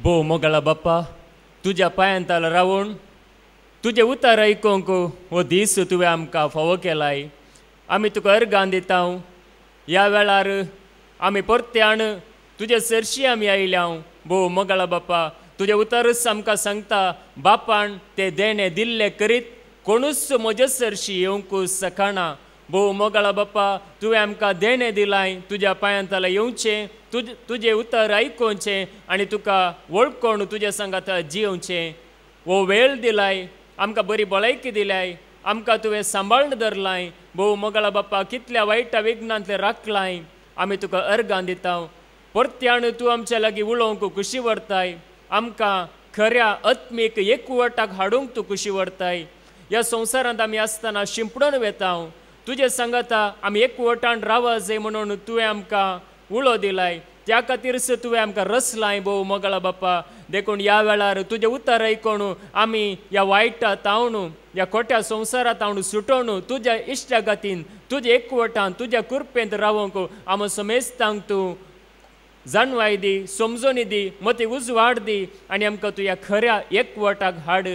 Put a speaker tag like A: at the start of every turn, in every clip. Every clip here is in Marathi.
A: भोव मोगाळा बाप्पा, तुज्या पांयांताल रावून तुजे उतार आयकोंक हो दीस तुवें आमकां फावो केलाय. आमी तुका अर्गां दिता. ह्या वेळार आमी परत्यान तुजे सरशी आमी आयल्या. भोव मोगाळा बाप्पा, तुजे उतारच आमकां सांगता, बापान ते देणे दिल्ले करीत कोणूच म्हजे सरशी येवंक सकाना. भोव मोगाळा बाप्पा, तुवें आमकां देणे दिलाय. तुज्या पांयांताला येवचें, तुजे उतर आयकोवचें आनी तुका वळखून तुजे सांगात जियोवचें. हो वेळ दिलाय, आमकां बरी भलायकी दिल्याय, आमकां तुवें सांबाळून धरलाय. भोव मोगाळा बाप्पा, कितल्या वायटा विघ्नांतले राखलाय. आमी तुका अर्गां दिता. परत्यान तूं आमच्या लागीं उलोवंक खुशी व्हरताय. आमकां खऱ्या आत्मीक एकवटाक हाडूंक तूं खुशी व्हरताय. ह्या संवसारांत आमी आसतना शिंपडून वेता. तुजे सांगाता आमी एकवटान रावा जाय म्हणून तुवें आमकां उलो दिलाय. त्या खातीरच तुवें आमकां रचलाय. भोव मोगाळा बाप्पा, देखून ह्या वेळार तुजे उतार आयकोन आमी ह्या वायटा तावन, ह्या खोट्या संवसारांत सुटोवन तुज्या इश्टागतीन, तुजे एकवटान, तुज्या कृपेंत रावंक आमी समेस्तांक तूं जाणवाय दी, समजोनी दी, मती उजवाड दी आनी आमकां तूं ह्या खऱ्या एकवटाक हाड.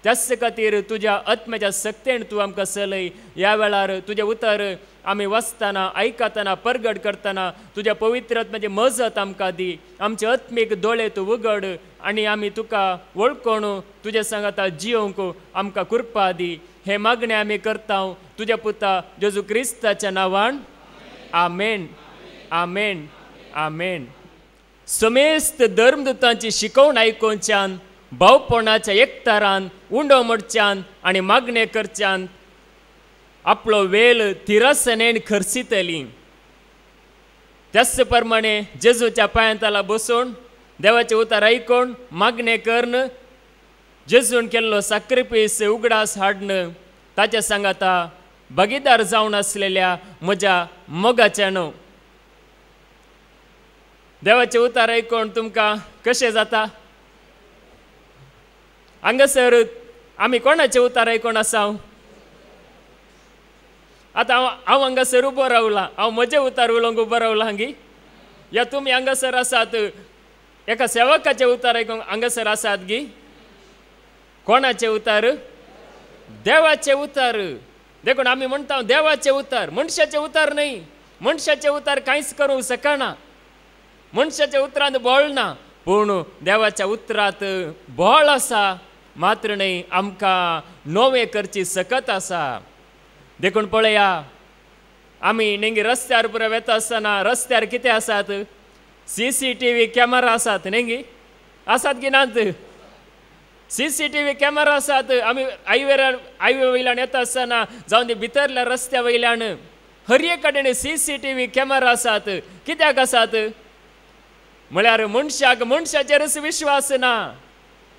A: त्याच खातीर तुज्या आत्म्याच्या सक्तेन तूं आमकां चलय. ह्या वेळार तुजे उतर आमी वाचतना, आयकतना, परगट करतना तुज्या पवित्र आत्म्याची मजत आमकां दी. आमचे आत्मीक दोळे तूं उगड आनी आमी तुका वळखून तुजे सांगाता जियोवंक आमकां कृपा दी. हे मागणें आमी करता तुज्या पुता जेजू क्रिस्ताच्या नांवान. आमेन, आमेन, आमेन. समेस्त धर्मदुतांची शिकवण आयकोवच्यान, भावपणाच्या एकतारान उंडो म्हणच्यान आनी मागणे करच्यान आपलो वेळ तिरासनेन खर्चितली. त्याच प्रमाणे जेजूच्या पांयांताला बसून देवाचे उतार आयकोन मागणे करन, जेजून केल्लो साक्रिफीस उगडास हाडन ताच्या सांगाता भागीदार जावन आसलेल्या म्हज्या मोगाच्यान. देवाचे उतार आयकोन तुमकां कशें जाता? हांगासर आमी कोणाचे उतार आयकोन आसा? आतां हांव हांगासर उबो रावला, हांव म्हजे उतार उलोवंक उबो रावला हांगी. या तुमी हांगासर आसात एका सेवकाचे उतार आयकोंक हांगासर आसात गी? कोणाचे उतार? देवाचे उतार. देखून आमी म्हणटा देवाचे उतार, मनशाचे उतार न्हय. मनशाचे उतार कांयच करूंक शकना. मनशाच्या उतरांत बळ ना, पूण देवाच्या उतरांत बळ आसा. मात्र न्हय, आमकां नवें करची सकत आसा. देखून पळया, आमी नेंगी रस्त्यार पुरो वेता आसतना रस्त्यार कितें आसात? CCTV कॅमेरा आसात नेंगी? आसात की नात? CCTV कॅमेरा आसात. आमी हायवे वयल्यान येता आसतना जावं ती भितरल्या रस्त्या वयल्यान हर एक कडेन CCTV कॅमेरा आसात. कित्याक आसात? म्हळ्यार मनशाक मनशाचेरच विश्वास ना,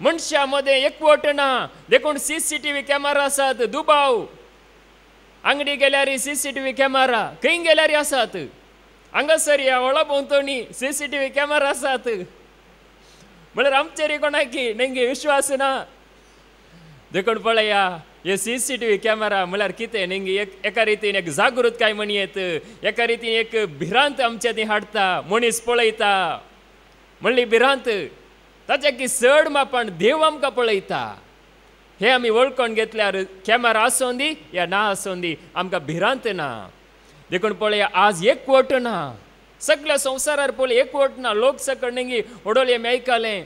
A: मनशा मदें एकवट ना. देखून CCTV कॅमेरा आसात. दुबाव अंगडी गेल्यार CCTV कॅमेरा, खंय गेल्यार आसात. हांगासर ह्या वळा भोंवतणी CCTV कॅमेरा आसात. म्हळ्यार आमचेर कोणाकी नेंगे विश्वास ना. देखून पळया, हे CCTV कॅमेरा म्हळ्यार कितें नेंगी एका रितीन एक जागृतकाय म्हणयेत, एका रितीन एक भिरांत आमच्या ती हाडटा. मनीस पळयता म्हणली भिरांत, ताच्या की चड मापान देव आमकां पळयता. हे आमी वळखून घेतल्यार कॅमेरा आसूं दी या ना आसूं दी, आमकां भिरांत ना. देखून पळया, आज एकवट ना. सगळ्या संवसारार पळय एकवट ना. लोक सकट नेंगी ओडोले आमी आयकलें.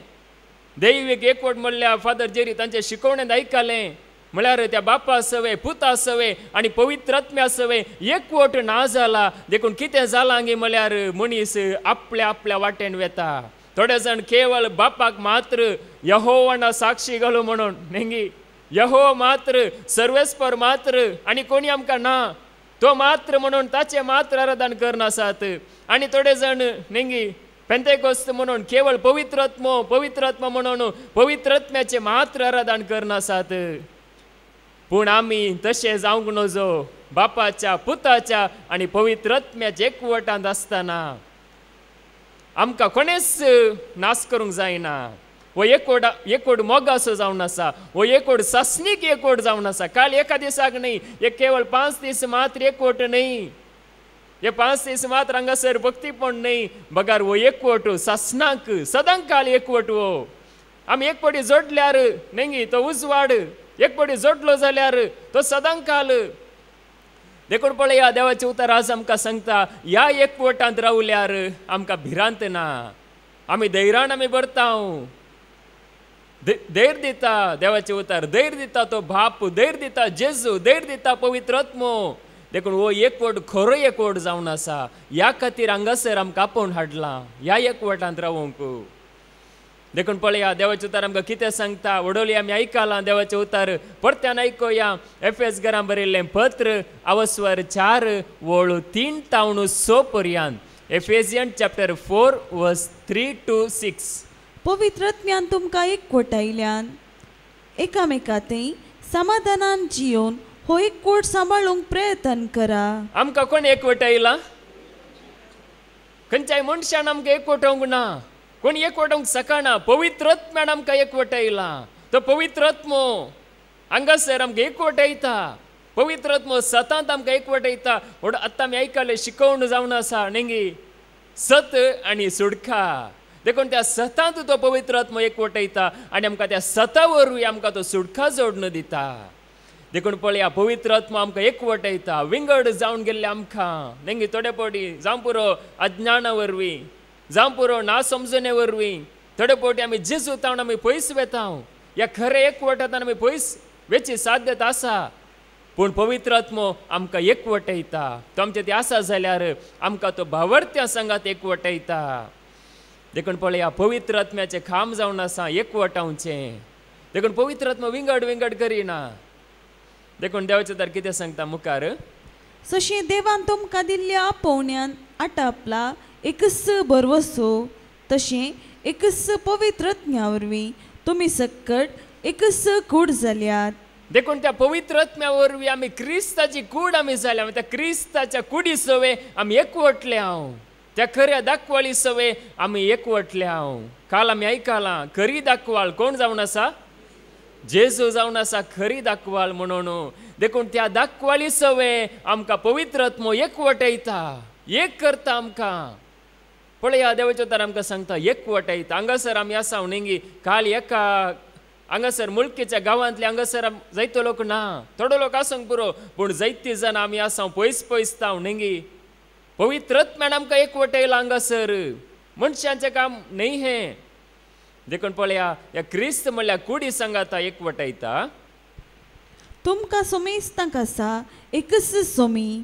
A: दैवीक एकवट म्हणल्यार फादर जेरी तांचे शिकवणेंत आयकलें. म्हळ्यार त्या बापा सवे, पुता सवे आनी पवित्र आत्म्या सवे एकवट ना जाला. देखून कितें जालां गे म्हळ्यार मनीस आपल्या आपल्या वाटेन वेता. थोडे जाण केवळ बापाक मात्र यहोवाना साक्षी घालू म्हणून नेंगी, यहोवा मात्र, सर्वेस्पर मात्र आनी कोणी आमकां ना, तो मात्र म्हणून ताचे मात्र आराधन करनासात. आनी थोडे जाण नेंगी पेंतेकोस्त म्हणून केवळ पवित्र आत्मा म्हणून पवित्र आत्म्याचे मात्र आराधन करनासात. पूण आमी तशें जावंक नजो. बापाच्या, पुताच्या आनी पवित्र आत्म्याच्या एकवटांत आसतना आमकां कोणेच नाश करूंक जायना. हो एकवट मोगासो जावन आसा. हो एकवट सासणीक एकवट जावन आसा. काल एका दिसाक न्हय, एक केवळ 5 दीस मात्र एकवट न्हय. हे 5 दीस मात्र हांगासर भक्तीपण न्ही बगार वो एकवट सासनाक सदां काळ एकवट वो आमी एक पटी जोडल्यार नेंगी तो उजवाड एक पटी जोडलो जाल्यार तो सदां काळ देखून पळया देवाचे उतर आज आमकां सांगता ह्या एकवटांत रावल्यार आमकां भिरांत ना आमी धैर्यान आमी भरताव धैर्य दिता देवाचे उतर धैर्य दिता तो बाप धैर्य दिता जेजू धैर्य दिता पवित्र आत्मो देखून हो एकवट खरो एकवट जावन आसा ह्या खातीर हांगासर आमकां आपोवन हाडला ह्या एकवटांत रावूंक देखून पळया देवाचे उतर आमकां कितें सांगता वडोली आमी आयकलां देवाचे उतर परत्यान आयकोया एफेस घरां बरयल्लें पत्र आवस्वर 4 वळू 3 तावण 6 पर्यंत एफेसियन चॅप्टर 4 वर्स 3 to 6
B: पवित्रत्म्यान तुमकां एकवटायल्यान एकामेकांतय समाधानान जियोन हो एकवट सांबाळूंक प्रयत्न करा
A: आमकां कोण एकवटायला खंयच्याय मनशान आमकां एकवटावंक ना कोण एकवटावंक सकना पवित्रत्म्यान आमकां एकवटायला तो पवित्रत्मो हांगासर आमकां एकवटायता पवित्रत्मो सतांत आमकां एकवटायता आतां आमी आयकले शिकोवण जावन आसा नेंगी सत आनी सुडका देखून त्या सतांत तो पवित्र आत्मो एकवटायता आनी आमकां त्या सता वरवीं आमकां तो सुडका जोडून दिता देखून पळया पवित्र आत्मो आमकां एकवटायता विंगड जावन गेल्ले आमकां नेंगी थोडे फावटी जावं पुरो अज्ञाना वरवीं जावं पुरो ना समजुने वरवीं थोडे फावटी आमी जेजू तावन आमी पयस वेता ह्या खरे एकवटांतल्यान आमी पयस वेची साध्यता आसा पूण पवित्र आत्मो आमकां एकवटायता तो आमचे ती आसा जाल्यार आमकां तो भावर्त्या संगात एकवटायता देखून पळया पवित्र आत्म्याचे खाम जावन आसा एकवटावचें देखून पवित्र आत्मो विंगड विंगड करिना देखून देवाचे तर कितें सांगता मुखार
B: जशें देवान तुमकां दिल्ल्या आपोवण्यान आटापला एकच बरवसो तशें एकच पवित्र आत्म्या वरवीं तुमी सकट एकच कूड जाल्यात
A: देखून त्या पवित्र आत्म्या वरवीं आमी क्रिस्ताची कूड आमी जाल्या त्या क्रिस्ताच्या कुडी सवे आमी एकवटले हांव त्या खऱ्या दाखवाळी सवे आमी एकवटले हांव काल आमी आयकलां खरी दाखवाळ कोण जावन आसा जेजू जावन आसा खरी दाखवाळ म्हणून देखून त्या दाखवाळी सवे आमकां पवित्र आत्मो एकवटायता एक करता आमकां पळया देवाचे तर आमकां सांगता एकवटायता हांगासर आमी आसा नेंगी काल एका हांगासर मुल्केच्या गांवांतले हांगासर जायतो लोक ना थोडो लोक आसूंक पुरो पूण जायती जाण आमी आसा पयस पयस ताव नेंगी पवित्र आत्म्यान आमकां एकवटायला हांगासर मनशांचें काम न्ही हें देखून पळया ह्या क्रिस्त म्हणल्यार कुडी सांगाता एकवटायता
B: तुमकां सोमेस्तांक आसा एकच सोमी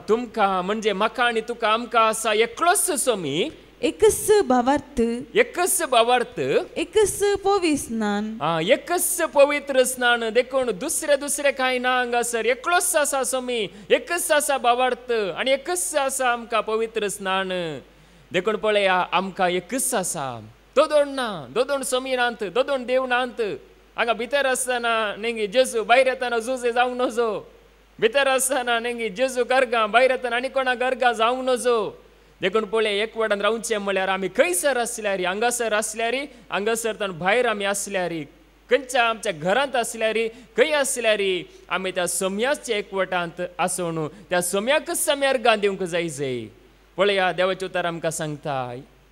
A: तुमकां म्हणजे म्हाका आनी तुका आमकां आसा एकलोच सोमी
B: एकच भावार्थ
A: एकच भावार्थ
B: एकच पवित्र स्नान
A: एकच पवित्र स्नान देखून दुसरे दुसरे कांय ना हांगासर एकलोच आसा सोमी एकच आसा भावार्थ आनी एकच आसा आमकां पवित्र स्नान देखून पळया आमकां एकच आसा दोन ना दोन सोमी नांत दोन देव नांत हांगा भितर आसतना नेंगी जेजू भायर येतना जुजे जावंक नजो भितर आसतना नेंगी जेजू गर्गां भायर येतना आनी कोणा गर्गां जावंक नजो देखून पळय एकवटान रावचें म्हळ्यार आमी खंयसर आसल्यार हांगासर आसल्यार हांगासर तान भायर आमी आसल्यार खंयच्या आमच्या घरांत आसल्यार खंय आसल्यार आमी त्या सोम्याच्या एकवटांत आसून त्या सोम्याकच आमी अर्गां दिवंक जाय पळया देवाचे उतर आमकां सांगता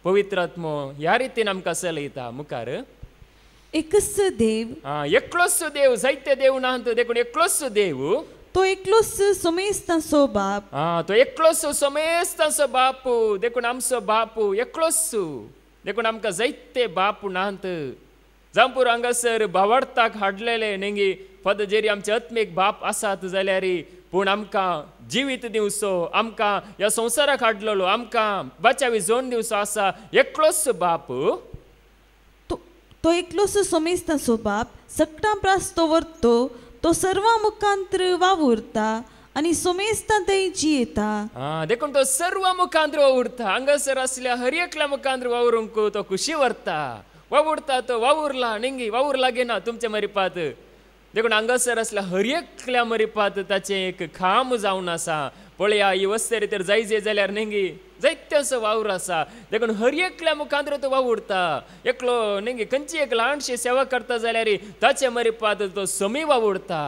A: पवित्र आत्मो ह्या रितीन आमकां चलयता मुखार
B: एकच देव
A: एकलोच देव जायते देव नात देखून एकलोच देव
B: तो एकलोच सोमेस्तांचो बाप
A: तो एकलोच सोमेस्तांचो बाप देखून आमचो बाप एकलोच देखून आमकां जायते बाप नात जावं पुरो हांगासर भावार्थाक हाडलेले नेंगी पद जेरी आमचे आत्मीक बाप आसात जाल्यार पूण आमकां जिवीत दिवचो आमकां ह्या संवसाराक हाडलेलो आमकां बाच्यावी जोड दिवचो आसा एकलोच बाप
B: तो एकलोच सोमेस्तांचो बाप सक्टां प्रास्तो व्हरतो तो सर्वा मुखांत्र वावुरता आनी सोमेस्तांतय जियेता
A: देखून तो सर्व मुखांत्र वावुरता हांगासर आसल्या हर एकल्या मुखांत्र वावरूंक तो खुशी व्हरता वावुरता तो वावुरला नेंगी वावुरला गेना तुमचे मरिपात देखून हांगासर आसल्या हर एकल्या मरिपात ताचें एक खाम जावन आसा पळया ही वस्तेर तर जायजे जाल्यार नेंगी जायत्याचो वावर आसा देखून हर एकल्या मुखांत्र तो वावुरता एकलो नेंगी खंयची एक ल्हानशी सेवा करता जाल्यार ताचे मरिपात तो सोमी वावुरता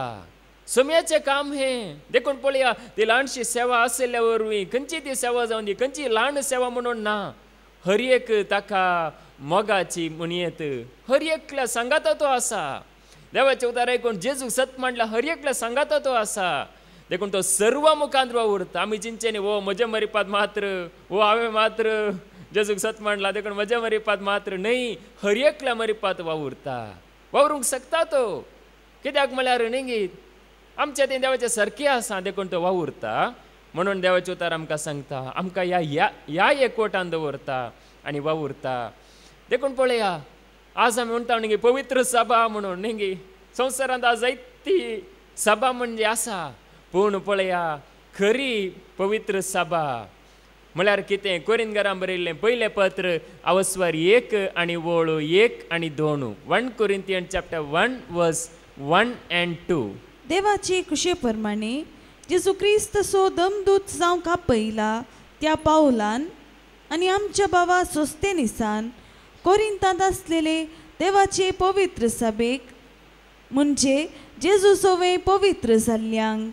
A: सोम्याचे काम हे देखून पळया ती ल्हानशी सेवा आसल्या वरवीं खंयची ती सेवा जावन दी खंयची ल्हान सेवा म्हणून ना हर एक ताका मोगाची म्हणयेत हर एकल्या सांगाता तो आसा देवाचे उदार ऐकून जेजू सत म्हणला हर एकल्या सांगाता तो आसा देखून तो सर्व मुखांत वावुरता आमी चिंचेनी वो म्हजे मरिपात मात्र वो हांवें मात्र जेजूक सत म्हणला देखून म्हजे मरिपात मात्र न्हय हर एकल्या मरिपात वावरूंक शकता तो कित्याक म्हळ्यार न्ही आमच्या ते देवाचे सारखे आसा देखून तो वावुरता म्हणून देवाचे उतार आमकां सांगता आमकां ह्या एकवटान दवरता आनी वावुरता देखून पळया आज आमी म्हणटा न्ही पवित्र सभा म्हणून न्ही संवसारांत आज जायती सभा म्हणजे आसा पूण पळया खरी पवित्र सभा म्हळ्यार कितें कोरिंथकारांक बरयल्लें पयलें पत्र अवस्वर 1 आनी वळू 1 आनी 2 1 Corinthians chapter 1 verse 1 and 2
B: देवाचे कुशे प्रमाणे जेजू क्रिस्त सो दमदूत जावंक आपयला त्या पावलान आनी आमच्या बाबा सोस्तेनिसान कोरिंतांत आसलेले देवाचे पवित्र सभेक म्हणजे जेजू सवे पवित्र जाल्ल्यांक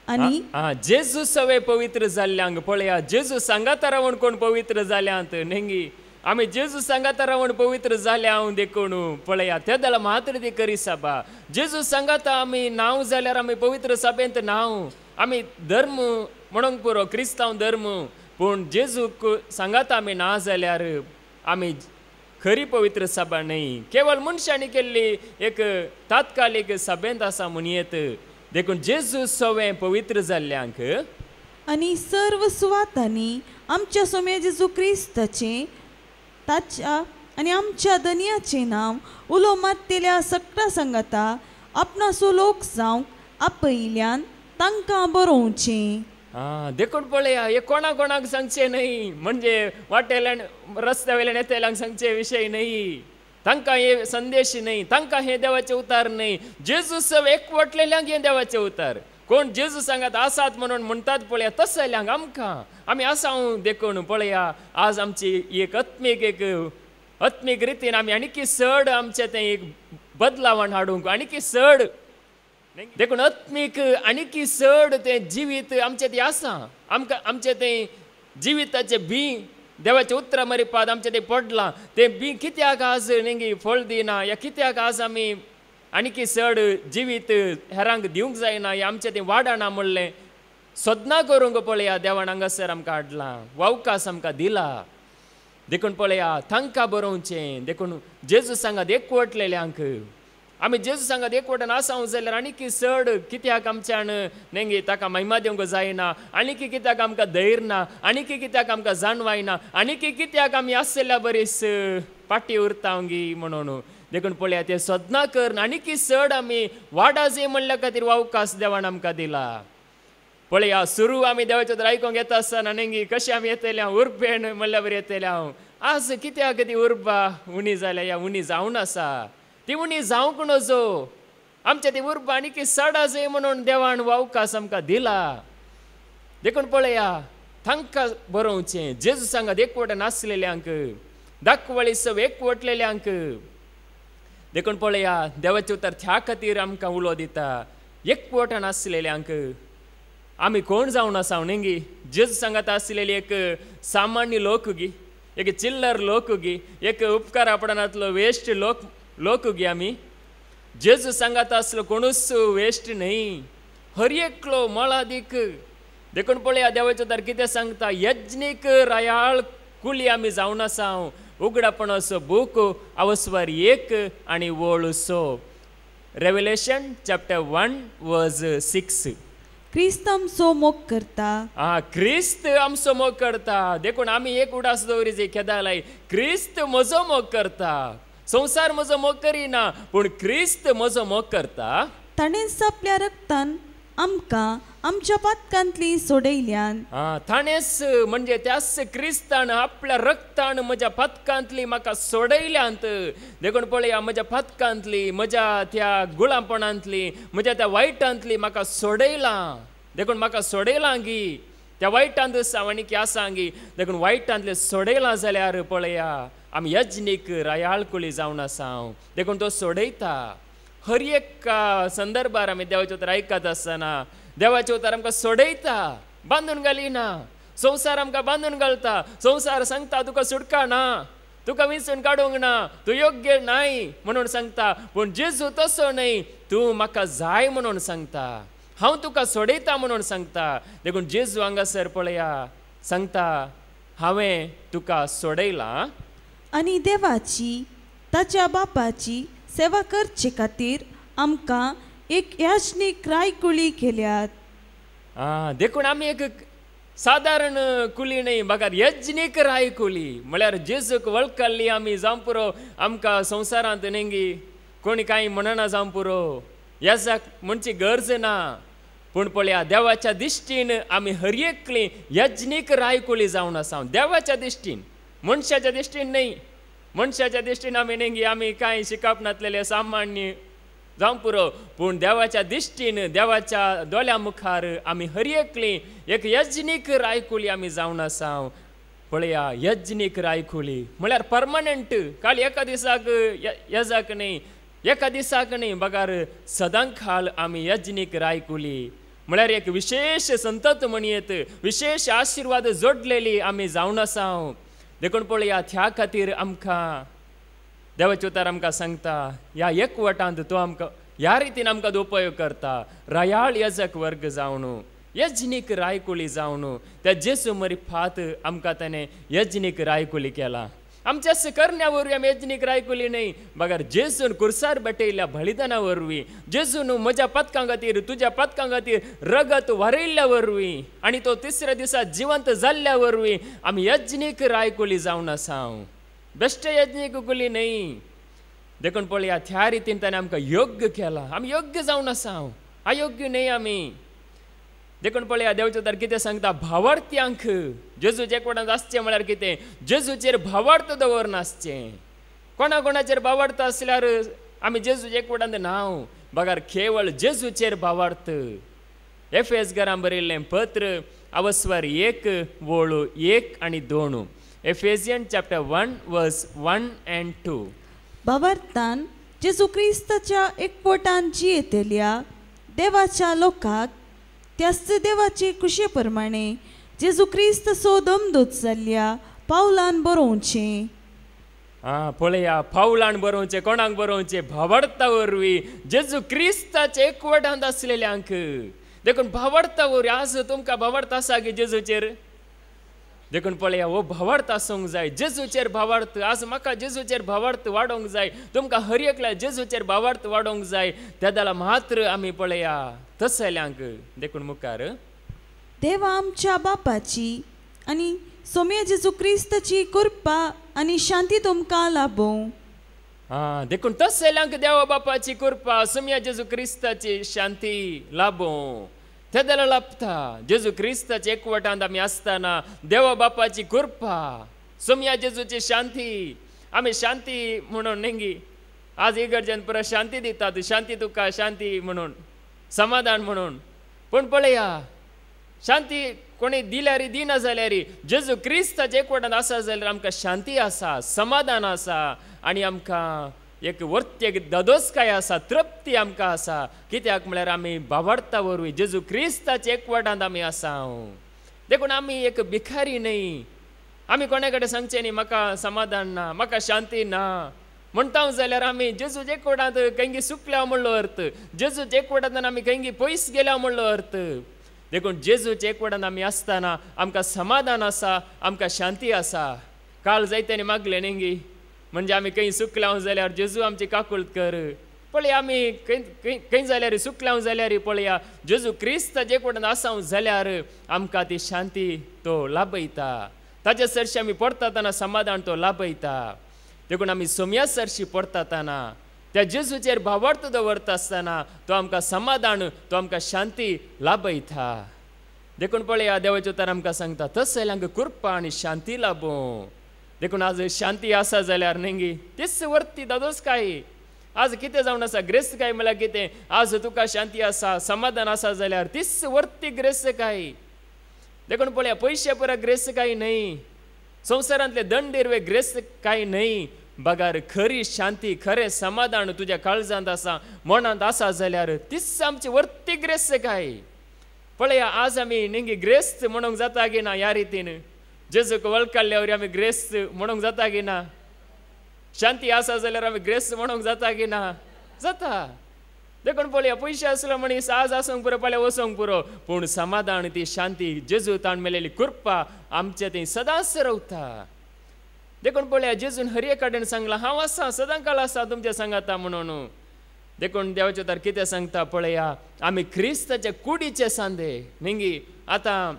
B: आनी
A: जेजू सवे पवित्र जाल्ल्यांक पळया जेजू सांगाता रावण कोण पवित्र जाल्यांत न्ही आमी जेजू सांगाता रावण पवित्र जाल्या हांव देखून पळया त्या दला मात्र ती करी सभा जेजू सांगाता आमी नांव जाल्यार आमी पवित्र सभेंत नांव आमी धर्म म्हणूंक पुरो क्रिस्तांव धर्म पूण जेजूक सांगाता आमी ना जाल्यार आमी खरी पवित्र सभा न्हय केवळ मनशांनी केल्ली एक तात्कालीक सभेंत आसा म्हणयेत देखून जेजू सवे पवित्र जाल्ल्यांक
B: आनी सर्व सुवातांनी आमच्या सोम्या जेजू क्रिस्ताचे ताच्या आनी आमच्या दनियाचे नांव उलो मारतेल्या सगळ्या संगता आपणाचो लोक जावंक आपयल्यान तांकां बरोवचें
A: देखून पळया हे कोणाक सांगचे न्हय म्हणजे वाटेल्यान रस्त्या वयल्यान येतेल्यांक सांगचे विशय न्हय तांकां हे संदेश न्हय तांकां हे देवाचे उतार न्हय जेजू सव एकवटलेल्यांक हे देवाचे उतार कोण जेजू सांगात आसात म्हणून म्हणटात पळया तसल्यांक आमकां आमी आसा देखून पळया आज आमची एक आत्मीक रितीन आमी आनीकी चड आमचें तें एक बदलावण हाडूंक आनीकी चड देखून आत्मीक आनीकी चड तें जिवीत आमचें तें आसा आमकां आमचें तें जिविताचें बी देवाचे उतरां मरिपाद आमचें तें पडलां तें बी कित्याक आज न्ही फळ दिना या कित्याक आज आमी आनीकी चड जिवीत हेरांक दिवंक जायना हें आमचें तें वाडना म्हणलें सदना करूंक पळया देवान हांगासर आमकां हाडलां वावकास आमकां दिला देखून पळया तांकां बरोवचें देखून जेजू सांगात एकवटलेल्यांक आमी जेजू सांगात एकवटान आसांव जाल्यार आनीकी चड कित्याक आमच्यान न्ही ताका महिमा दिवंक जायना आनीकी कित्याक आमकां धैर्य ना आनीकी कित्याक आमकां जाणवायना आनीकी कित्याक आमी आसलेल्या बरीच पाटी उरतांगी म्हणून देखून पळया तें सदना कर आनीकी चड आमी वाडा जे म्हणल्या खातीर वावकास देवान आमकां दिला पळया सुरू आमी देवाचे तर आयकूंक येता आसतना न्ही कशें आमी येतल्या उर्बेन म्हणल्या बरें येतल्या आज कित्याक ती उर्बा उणी जाल्या या उणी जावन आसा ती उणी जावंक नजो आमच्या ती उर्बा आनीकी चड आजे म्हणून देवान वावकास आमकां दिला देखून पळया तांकां बरोवचें जेजू सांगात एकवटान आसलेल्यांक दाखवळी सव एकवटलेल्यांक देखून पळया देवाचे उतर त्या खातीर आमकां उलो दिता एकवटान आसलेल्यांक आमी कोण जावन आसा न्ही जेजू सांगात आसलेली एक सामान्य लोक गी एक चिल्लर लोक गी एक उपकार आपणांतलो वेस्ट लोक गी आमी जेजू सांगात आसलो कोणूच वेस्ट न्हय हर एकलो मळादीक देखून पळया देवाचे उतर कितें सांगता यज्ञीक रायाळ कुली आमी जावन आसा उगडापणाचो बूक अवस्वर 1 आनी वळू 6 रेवलेशन चॅप्टर 1 वर्स 6
B: क्रिस्त आमचो मोग करता
A: क्रिस्त आमचो मोग करता देखून आमी एक उडास दवरी जे केदालाय क्रिस्त म्हजो मोग करता संसार म्हजो मोग करिना पूण क्रिस्त म्हजो मोग करता
B: ताणेंच आपल्या रक्तान आमकां आमच्या पातकांतली सोडयल्यान
A: ताणेंच म्हणजे त्याच क्रिस्तान आपल्या रक्तान म्हज्या पातकांतली म्हाका सोडयल्यांत देखून पळया म्हज्या पातकांतली म्हज्या त्या गुळापणांतली म्हज्या त्या वायटांतली म्हाका सोडयलां देखून म्हाका सोडयलां गी त्या वायटांत हांव आनीक आसा गी देखून वायटांतले सोडयलां जाल्यार पळया आमी यज्ञीक रायाळ कुळी जावन आसा देखून तो सोडयता हर एक संदर्भार आमी देवाचें उतर आयकत आसतना देवाचें उतर आमकां सोडयता, बांदून घालिना. संवसार आमकां बांदून घालता. संवसार सांगता तुका सुटका ना, तुका विंचून काडूंक ना, तूं योग्य नाय म्हणून सांगता. पूण जेजू तसो न्हय, तूं म्हाका जाय म्हणून सांगता, हांव तुका सोडयता म्हणून सांगता. देखून जेजू हांगासर पळया सांगता हांवें तुका सोडयलां.
B: आनी देवाची ताच्या बापाची सेवा करचे खातीर आमकां एक याजनीक रायकुळी केल्यात.
A: देखून आमी एक सादारण कुली न्हय, बघा यज्ञीक रायकुली म्हळ्यार जेजूक वळखली आमी जावं पुरो. आमकां संवसारांत नेंगी कोणी कांय म्हणना जावं पुरो, येजाक म्हणची गरज ना. पूण पळया देवाच्या दिश्टीन आमी हर एकली यज्ञीक रायकुली जावन आसा. देवाच्या दिश्टीन, मनशाच्या दिश्टीन न्हय. मनशाच्या दिश्टीन आमी नेंगी आमी कांय शिकप नासलेले सामान्य जावं पुरो. पूण देवाच्या दिश्टीन देवाच्या दोळ्या मुखार आमी हर एकली एक यज्ञीक रायकुली आमी जावन आसा. पळया यज्ञीक रायकुली म्हळ्यार परमनंट, काल एका दिसाक येजाक न्हय, एका दिसाक न्हय, बगार सदांखाल आमी यज्ञीक रायकुली म्हळ्यार एक विशेष संतत म्हणयेत, विशेष आशिर्वाद जोडलेली आमी जावन आसा. देखून पळया त्या खातीर आमकां देवाचें उतर आमकां सांगता ह्या एकवटांत तो आमकां ह्या रितीन आमकां उपयोग करता. रयाळ यजक वर्ग जावन, यज्ञीक रायकुली जावन, त्या जेजू मरी फात आमकां ताणें यज्ञीक रायकुली केला. आमच्या करण्या वरवीं आमी यज्ञीक रायकुली न्हय, बगार जेजून कुर्सार बटयल्ल्या बलिदाना वरवीं, जेजून म्हज्या पथकां खातीर तुज्या पथकां खातीर रगत वारयल्ल्या वरवीं आनी तो तिसऱ्या दिसा जिवंत जाल्ल्या वरवीं आमी यज्ञीक रायकुली जावन आसा. बेश्टे यज्ञीक कुली न्हय. देखून पळया त्या रितीन ताणें आमकां योग्य केला. आमी योग्य जावन आसा, अयोग्य न्हय आमी. देखून पळया देवाचें उतर कितें सांगता, भावार्थ्यांक जेजूचे एकवटांत आसचें म्हळ्यार कितें, जेजूचेर भावार्थ दवरनासचें. कोणा कोणाचेर भावार्थ आसल्यार आमी जेजूचे एकवटांत नाव, बगार केवळ जेजूचेर भावार्थ. एफेस घरां बरयल्लें पत्र अवस्वर 1 वळू 1 आनी 2. एफेसियन चॅप्टर 1 वर्स 1 and 2.
B: भावार्थान जेजू क्रिस्ताच्या एकवटान जियेतेल्या देवाच्या लोकांक त्याच देवाचे कुशे प्रमाणे जेजू क्रिस्त सोदम दूत जाल्ल्या पावलान बरोवचें.
A: पळया पावलान बरोवचें, कोणाक बरोवचें, भावार्था वरवीं जेजू क्रिस्ताचे एकवटांत आसलेल्यांक. देखून भावार्था वरवीं आज तुमकां भावार्थ आसा की जेजूचेर? देखून पळया हो भावार्थ आसूंक जाय, जेजूचेर भावार्थ. आज म्हाका जेजूचेर भावार्थ वाडोवंक जाय, तुमकां हर एकल्या जेजूचेर भावार्थ वाडोवंक जाय. त्या जाल्यार मात्र आमी पळया तसल्यांक. देखून मुखार
B: देवा आमच्या बापाची आनी सोम्या जेजू क्रिस्ताची कृपा आनी शांती तुमकां लाभो.
A: देखून तसल्यांक देवा बापाची कृपा, सोम्या जेजू क्रिस्ताची शांती लाभो. ते जाल्यार लाभता. जेजू क्रिस्ताचे एकवटांत आमी आसतना देवा बापाची कृपा, सोम्या जेजूची शांती. आमी शांती म्हणून नेंगी आज इगर्जेन परत शांती दितात, शांती तुका शांती म्हणून, समाधान म्हणून. पूण पळया शांती कोणी दिल्यार दिना जाल्यार जेजू क्रिस्ताचे एकवटांत आसा जाल्यार आमकां शांती आसा, समाधान आसा आनी आमकां एक वर्त्येक ददोसकाय आसा, तृप्ती आमकां आसा. कित्याक म्हळ्यार आमी भावार्था वरवीं जेजू क्रिस्ताचे एकवटांत आमी आसा. देखून आमी एक भिकारी न्हय. आमी कोणे कडेन सांगचें न्ही म्हाका समाधान ना, म्हाका शांती ना म्हणटा जाल्यार आमी जेजूचे एकवटांत खंयगी सुकल्या म्हणलो अर्थ, जेजूचे एकवटांत आमी खंयगी पयस गेल्या म्हणलो अर्थ. देखून जेजूचे एकवटांत आमी आसतना आमकां समाधान आसा, आमकां शांती आसा. काल जायत्यांनी मागलें नेंगी म्हणजे आमी खंय सुकल्या जाल्यार जेजू आमची काकुळट कर. पळया आमी खंय जाल्यार सुकल्या जाल्यार पळया जेजू क्रिस्ताचे एकवटांत आसा जाल्यार आमकां ती शांती तो लाभयता. ताचे सरशी आमी पडटातना समाधान तो लाभयता. देखून आमी सोम्या सरशी पडटातना त्या जेजूचेर भावार्थ दवरता आसतना तो आमकां समाधान, तो आमकां शांती लाभयता. देखून पळया देवाचें उतर आमकां सांगता तसल्यांक कृपा आनी शांती लाभो. देखून आज शांती आसा जाल्यार नेंगी तीच वर्ती दादोसकाय. आज कितें जावन आसा ग्रेस्तकाय म्हळ्यार कितें, आज तुका शांती आसा, समाधान आसा जाल्यार तीच वर्ती ग्रेस्तकाय. देखून पळया पयशे परस ग्रेस्तकाय न्हय, संवसारांतले दंड दिरवे ग्रेस्तकाय न्हय, बगार खरी शांती खरे समाधान तुझ्या काळजांत आसा मनांत आसा जाल्यार तीच आमची वर्ती ग्रेस्त काय पळया आज आमी नेंगी ग्रेस्त म्हणूंक जाता की ना ह्या रितीन जेजूक वळखल्यावर आमी ग्रेस्त म्हणूंक जाता की ना शांती आसा जाल्यार आमी ग्रेस्त म्हणूंक जाता की ना जाता देखून पळया पयशे आसलो मनीस आज आसूंक पुरो फाल्यां वचोंक पुरो पूण समाधान ती शांती जेजू ताण मेलेली कृपा आमचे थंय सदांच रावता देखून पळया जेजून हर एक कडेन सांगला हांव आसा सदांकाळ आसा तुमच्या सांगाता म्हणून देखून देवाचे तर कितें सांगता पळया आमी क्रिस्ताचे कुडीचे सांदे नेंगी आतां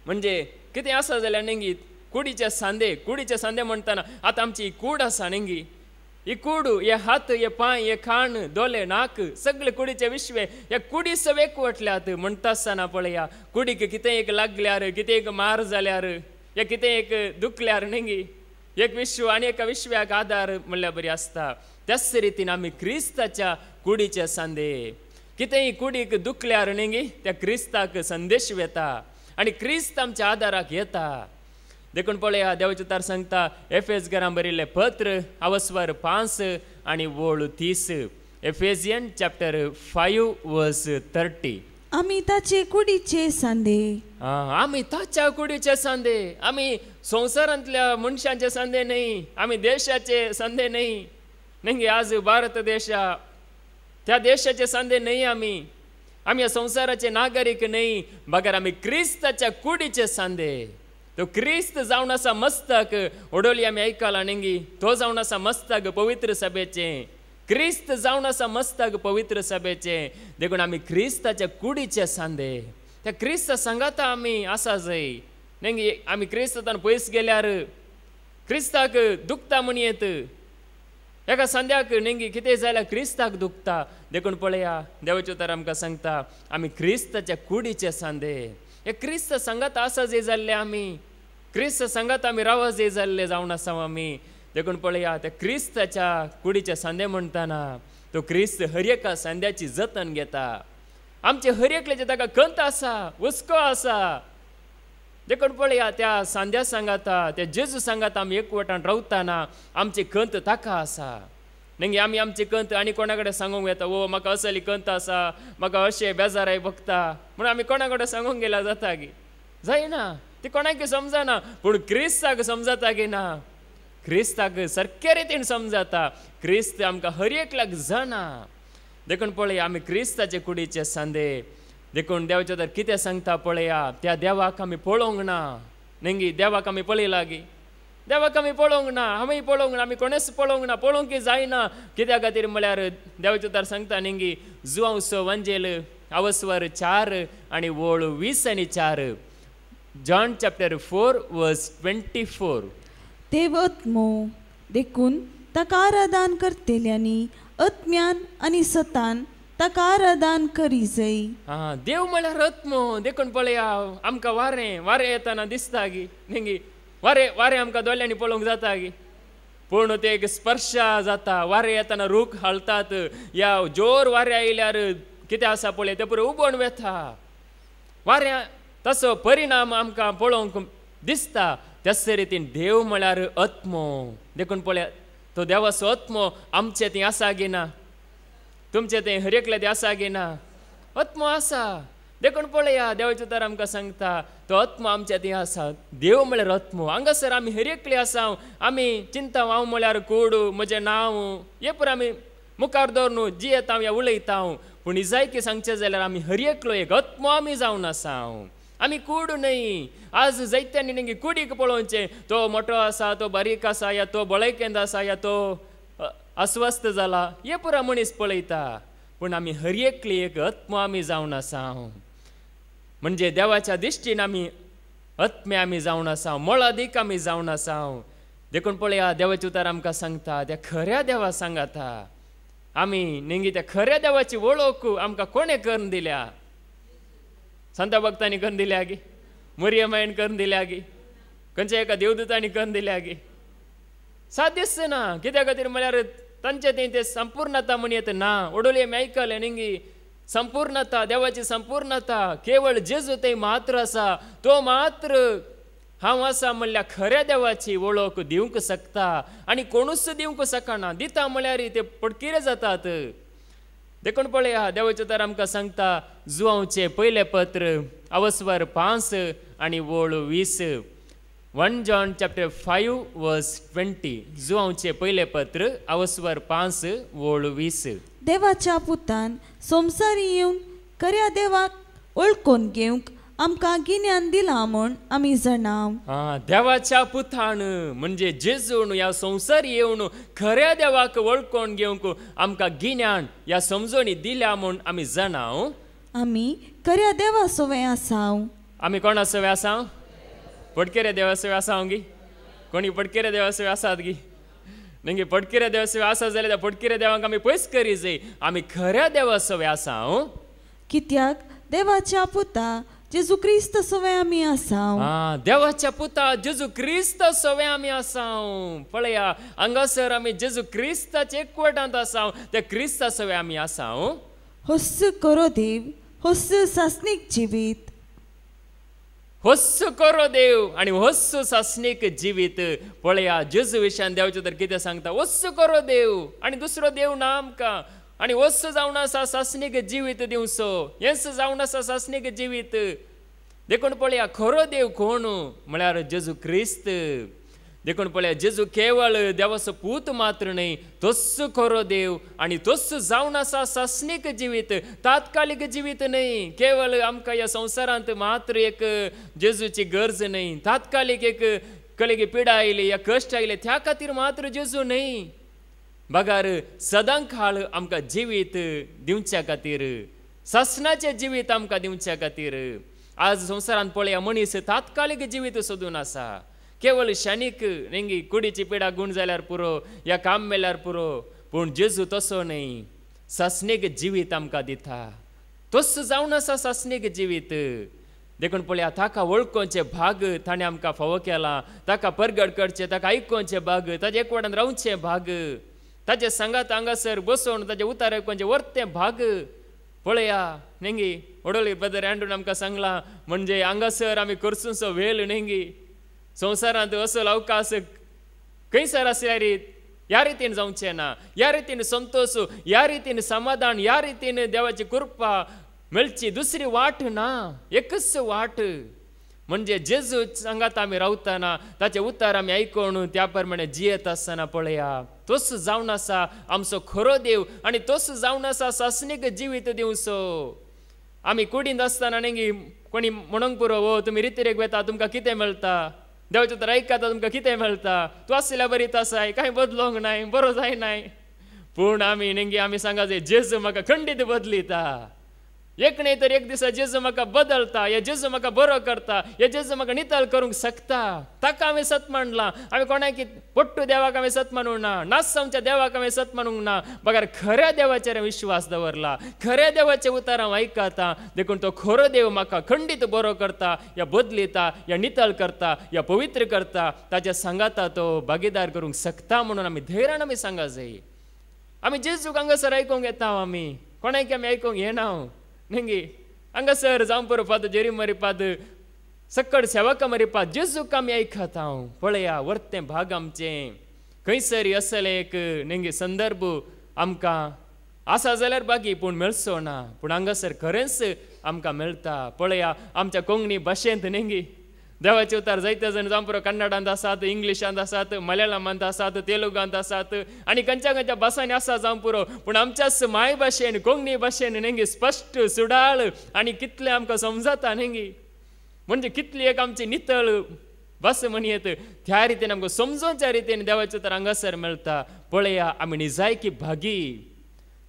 A: म्हणजे कितें आसा जाल्यार नेंगी कुडीचे सांदे म्हणटाना आतां आमची कूड आसा नेंगी ही कूड हे हात हे पांय हे खाण दोले नाक सगळे कुडीचे विश्वे हे कुडी सवेक वटल्यात म्हणटा आसतना पळया कुडीक कितें एक लागल्यार कितें एक मार जाल्यार हे कितें एक दुखल्यार नेंगी एक विश्व आनी एका विश्व्याक आधार म्हणल्यार बरी आसता त्याच रितीन आमी क्रिस्ताच्या कुडीचे सांदे कितेंय कुडीक दुखल्यार नेंगी त्या क्रिस्ताक संदेश वेता आनी क्रिस्त आमच्या आदाराक येता देखून पळया देवाचे उतार सांगता एफेसकारांक बरयल्लें पत्र अवस्वर 5 आनी वोळ 30 एफेसियन चॅप्टर 5 वर्स 30
B: आमी ताचे कुडीचे सांदे
A: आमी ताच्या कुडीचे सांदे आमी संवसारांतल्या मनशांचे सांदे न्ही आमी देशाचे सांदे न्ही नेंगी आज भारत देश त्या देशाचे सांदे न्ही आमी ह्या संवसाराचे नागरीक न्ही बगर आमी क्रिस्ताच्या कुडीचे सांदे तो क्रिस्त जावन आसा मस्तक ओडोली आमी आयकला नेंगी तो जावन आसा मस्तक पवित्र सभेचे क्रिस्त जावन आसा मस्तक पवित्र सभेचे देखून आमी क्रिस्ताच्या कुडीचे सांदे त्या क्रिस्त सांगाता आमी आसा जंय नेंगी आमी क्रिस्तान पयस गेल्यार क्रिस्ताक दुखता म्हणयेत एका सांद्याक नेंगी कितें जाल्यार क्रिस्ताक दुखता देखून पळया देवाचे उतार आमकां सांगता आमी क्रिस्ताच्या कुडीचे सांदे हे क्रिस्त सांगात आसा जे जाल्ले आमी क्रिस्त सांगात आमी राव जे जाल्ले जावन आसा आमी देखून पळया त्या क्रिस्ताच्या कुडीचे सांदे म्हणटाना तो क्रिस्त हर एका सांद्याची जतन घेता आमचे हर एकल्याचे ताका खंत आसा हुस्को आसा देखून पळया त्या सांद्या सांगाता त्या जेजू सांगाता आमी एकवटान रावतना आमची खंत ताका आसा नेंगी आमी आमची खंत आनी कोणा कडेन सांगूंक येता ओ म्हाका असली खंत आसा म्हाका अशें बेजाराय भोगता म्हणून आमी कोणा कडेन सांगूंक गेल्यार जाता की जायना ती कोणाक समजना पूण क्रिस्ताक समजता की ना क्रिस्ताक सारके रितीन समजता क्रिस्त आमकां हर एकल्याक जाणा देखून पळया आमी क्रिस्ताचे कुडीचे सांदे देखून देवाचे तर कितें सांगता पळया त्या देवाक आमी पळोवंक ना नेंगी देवाक आमी पळयला गी देवाक आमी पळोवंक ना आमी पळोवंक ना आमी कोणेच पळोवंक ना पळोवंक जायना कित्या खातीर म्हळ्यार देवाचे उतार सांगता नेंगी जुआंवसो वंजेल अवस्वर 4 आनी वोळ 20 आनी 4 जॉन चॅप्टर 4 वर्स 24
B: देव आत्मो देखून ताका आराधन करतेल्यांनी आत्म्यान आनी सतान ताका आराधन करी जाय
A: देव म्हळ्यार आत्मो देखून पळया आमकां वारें येताना दिसता गी नेंगी वारें आमकां दोळ्यांनी पळोवंक जाता गी पूण ते एक स्पर्श जाता वारें येताना रूख हालतात या जोर वारें आयल्यार कितें आसा पळय ते पुरो उबोवन वेता वाऱ्या तसो परिणाम आमकां पळोवंक दिसता त्याच रितीन देव म्हळ्यार आत्मो देखून पळया तो देवाचो आत्मो आमचे थंय आसा गी ना तुमचे थंय हर एकले थंय आसा गी ना आत्मो आसा देखून पळया देवाचे उतार आमकां सांगता तो आत्मो आमच्या थंय आसा देव म्हळ्यार आत्मो हांगासर आमी हर एकले आसा आमी चिंता हांव म्हळ्यार कूड म्हजें नांव हे पुरो आमी मुखार दवरून जी येता हांव उलयता पूण इजायकी सांगचें जाल्यार आमी हर एकलो एक आत्मो आमी जावन आसा आमी कूड न्ही आज जायत्यांनी नेंगी कुडीक पळोवचें तो मोठो आसा तो बारीक आसा या तो बळयकेंद आसा या तो अस्वस्थ जाला हे पुरो मनीस पळयता पूण आमी हर एकली एक आत्मो आमी जावन आसा म्हणजे देवाच्या दिश्टीन आमी आत्मे आमी जावन आसा मोळादीक आमी जावन आसा देखून पळया देवाचे उतार आमकां सांगता त्या खऱ्या देवा सांगाता आमी नेंगी त्या खऱ्या देवाची वळख आमकां कोणें करून दिल्या संत भक्तांनी करून दिल्या गी मरियमायन करून दिल्या गी खंयच्या एका देवदूतांनी करून दिल्या गी साध्यच ना कित्या खातीर म्हळ्यार तांचे ते संपूर्णता म्हणयत ना ओडोली आमी आयकले नेंगी संपूर्णता देवाची संपूर्णता केवळ जेजू ते मात्र आसा तो मात्र हांव आसा म्हणल्यार खऱ्या देवाची वळख दिवंक शकता आनी कोणूच दिवंक शकना. दिता म्हळ्यार ते पडकिरे जातात. देखून पळया देवाचे तर आमकां सांगता जुआंवचे पयले पत्र अवस्वर 5 आनी वळ 20. 1 John chapter 5 verse 20. जुआंवचे पयले पत्र अवस्वर 5 वळ 20.
B: देवाच्या पुतान संवसारी येवन खऱ्या देवाक ओळखून घेवंक आमकां गिन्यान दिला म्हूण आमी जाणाव.
A: देवाच्या पुतान म्हणजे जेजून ह्या संवसार येवन खऱ्या देवाक वळखून घेवंक आमकां गिन्यान ह्या समजोनी दिल्या म्हूण आमी जाणाव.
B: आमी खऱ्या देवा सोवे आसाव.
A: आमी कोणा सोवे आसा? पडकेरे देवा सोवे आसा गी? कोणी पडकेरे देवा सोवे आसात गी? न्ही पडकेरे देवा सोवे आसा जाल्यार त्या पडकेरे देवाक आमी पयस करी जाय. आमी खऱ्या देवा सोवे आसा.
B: कित्याक देवाच्या पुता जेजू क्रिस्त सोवे आमी आसाव.
A: देवाच्या पुता जेजू क्रिस्त सोवे आमी आसाव. पळया हांगासर आमी जेजू क्रिस्ताचे एकवटांत आसाव. त्या क्रिस्ता सोवे आमी आसाव.
B: होस्स करो देव, होस्स सासनीक जिवीत.
A: होस्स करो देव आणि होस्स सासनीक जिवीत. पळया जेजू विशयान देवाचे तर कितें सांगता? होस्स करो देव आणि दुसरो देव ना आमकां. आणि होस्स जावन आसा सासनीक जिवीत दिवचो. हेंच जावन आसा सासनीक जिवीत. देखून पळया खरो देव कोण म्हळ्यार जेजू क्रिस्त. देखून पळया जेजू केवळ देवाचो पूत मात्र न्ही, तोच खरो देव आणि तोच जावन आसा सासनीक जिवीत. तात्कालिक जिवीत न्ही. केवळ आमकां ह्या संवसारांत मात्र एक जेजूची गरज न्ही. तात्कालिक एक कलेगी पिडा आयली या कश्ट आयले त्या खातीर मात्र जेजू न्ही. बगार सदांकाळ आमकां जिवीत दिवच्या खातीर, सासनाचें जिवीत आमकां दिवच्या खातीर. आज संवसारांत पळया मनीस तात्कालिक जिवीत सोदून आसा. केवळ क्षणीक नेंगी कुडीची पिडा गुण जाल्यार पुरो या काम मेल्यार पुरो. पूण जेजू तसो न्ही. सासनीक जिवीत आमकां दिता. तोच जावन आसा सासनीक जिवीत. देखून पळया ताका वळखोवचे भाग ताणें आमकां फावो केला. ताका परगड करचे, ताका आयकोवचे भाग, ताजे एकवटान रावचे भाग, ताजे सांगात हांगासर बसोवन ताजे उतार आयकोवचे वर्ते भाग. पळया नेंगी ओडोली ब्रदर अँड्रून आमकां सांगला म्हणजे हांगासर आमी करचुचो वेळ नेंगी संवसारांत असो अवकाश खंयसर आसल्यार ह्या रितीन जावचें ना. ह्या रितीन संतोष, ह्या रितीन समाधान, ह्या रितीन देवाची कृपा मेळची दुसरी वाट ना. एकच वाट म्हणजे जेजू सांगात आमी रावतना ताचे उतार आमी आयकोवन त्या प्रमाणे जियेत आसतना पळया तोच जावन आसा आमचो खरो देव आणि तोच जावन आसा सासनीक जिवीत दिवचो. आमी कुडींत आसतना नेंगी कोणी म्हणूंक पुरो वो तुमी रितीरेक वेता तुमकां कितें मेळटा? देवाचें तर आयकता तुमकां कितें मेळटा? तूं आसल्यार बरीत आसाय, कांय बदलोंक नाय, बरो जायनाय. पूण आमी नेंगी आमी सांगा जे जेजू म्हाका खंडीत बदलिता. एक न्ही तर एक दिसा जेजू म्हाका बदलता. हे जेजू म्हाका बरो करता. हे जेजू म्हाका नितळ करूंक शकता. ताका आमी सत मानला. आमी कोणाक पट्टू देवाक आमी सत मानूंक ना. नासांवच्या देवाक आमी सत मानूंक ना. बगार खऱ्या देवाचेर विश्वास दवरला. खऱ्या देवाचे उतार हांव आयकता. देखून तो खरो देव म्हाका खंडीत बरो करता, या बदलिता, या नितळ करता, या पवित्र करता. ताच्या सांगाता तो भागीदार करूंक शकता म्हणून आमी धैर्यान आमी सांगा जाय. आमी जेजूक हांगासर आयकूंक येता. आमी कोणाक आमी आयकूंक येना नेंगी हांगासर जावं परोपाद जेरी मरीपाद सक्कड सेवका मरीपाद जेजूक आमी आयकता. हांव पळया वर्ते भाग आमचें खंयसरी असले एक नेंगी संदर्भ आमकां आसा जाल्यार बागी पूण मेळचो ना. पूण हांगासर खरेंच आमकां मेळटा. पळया आमच्या कोंकणी भाशेंत नेंगी देवाचे उतार जायते जण जावं पुरो कन्नडांत आसात, इंग्लिशांत आसात, मल्याळमांत आसात, तेलुगांत आसात आनी खंयच्या खंयच्या भासांनी आसा जावं पुरो. पूण आमच्याच माय भाशेन कोंकणी भाशेन नेंगी स्पश्ट सुडाळ आनी कितलें आमकां समजता नेंगी म्हणजे कितली एक आमची नितळ भास म्हणयत त्या रितीन आमकां समजोवच्या रितीन देवाचे उतार हांगासर मेळटा. पळया आमी निजायकी भागी.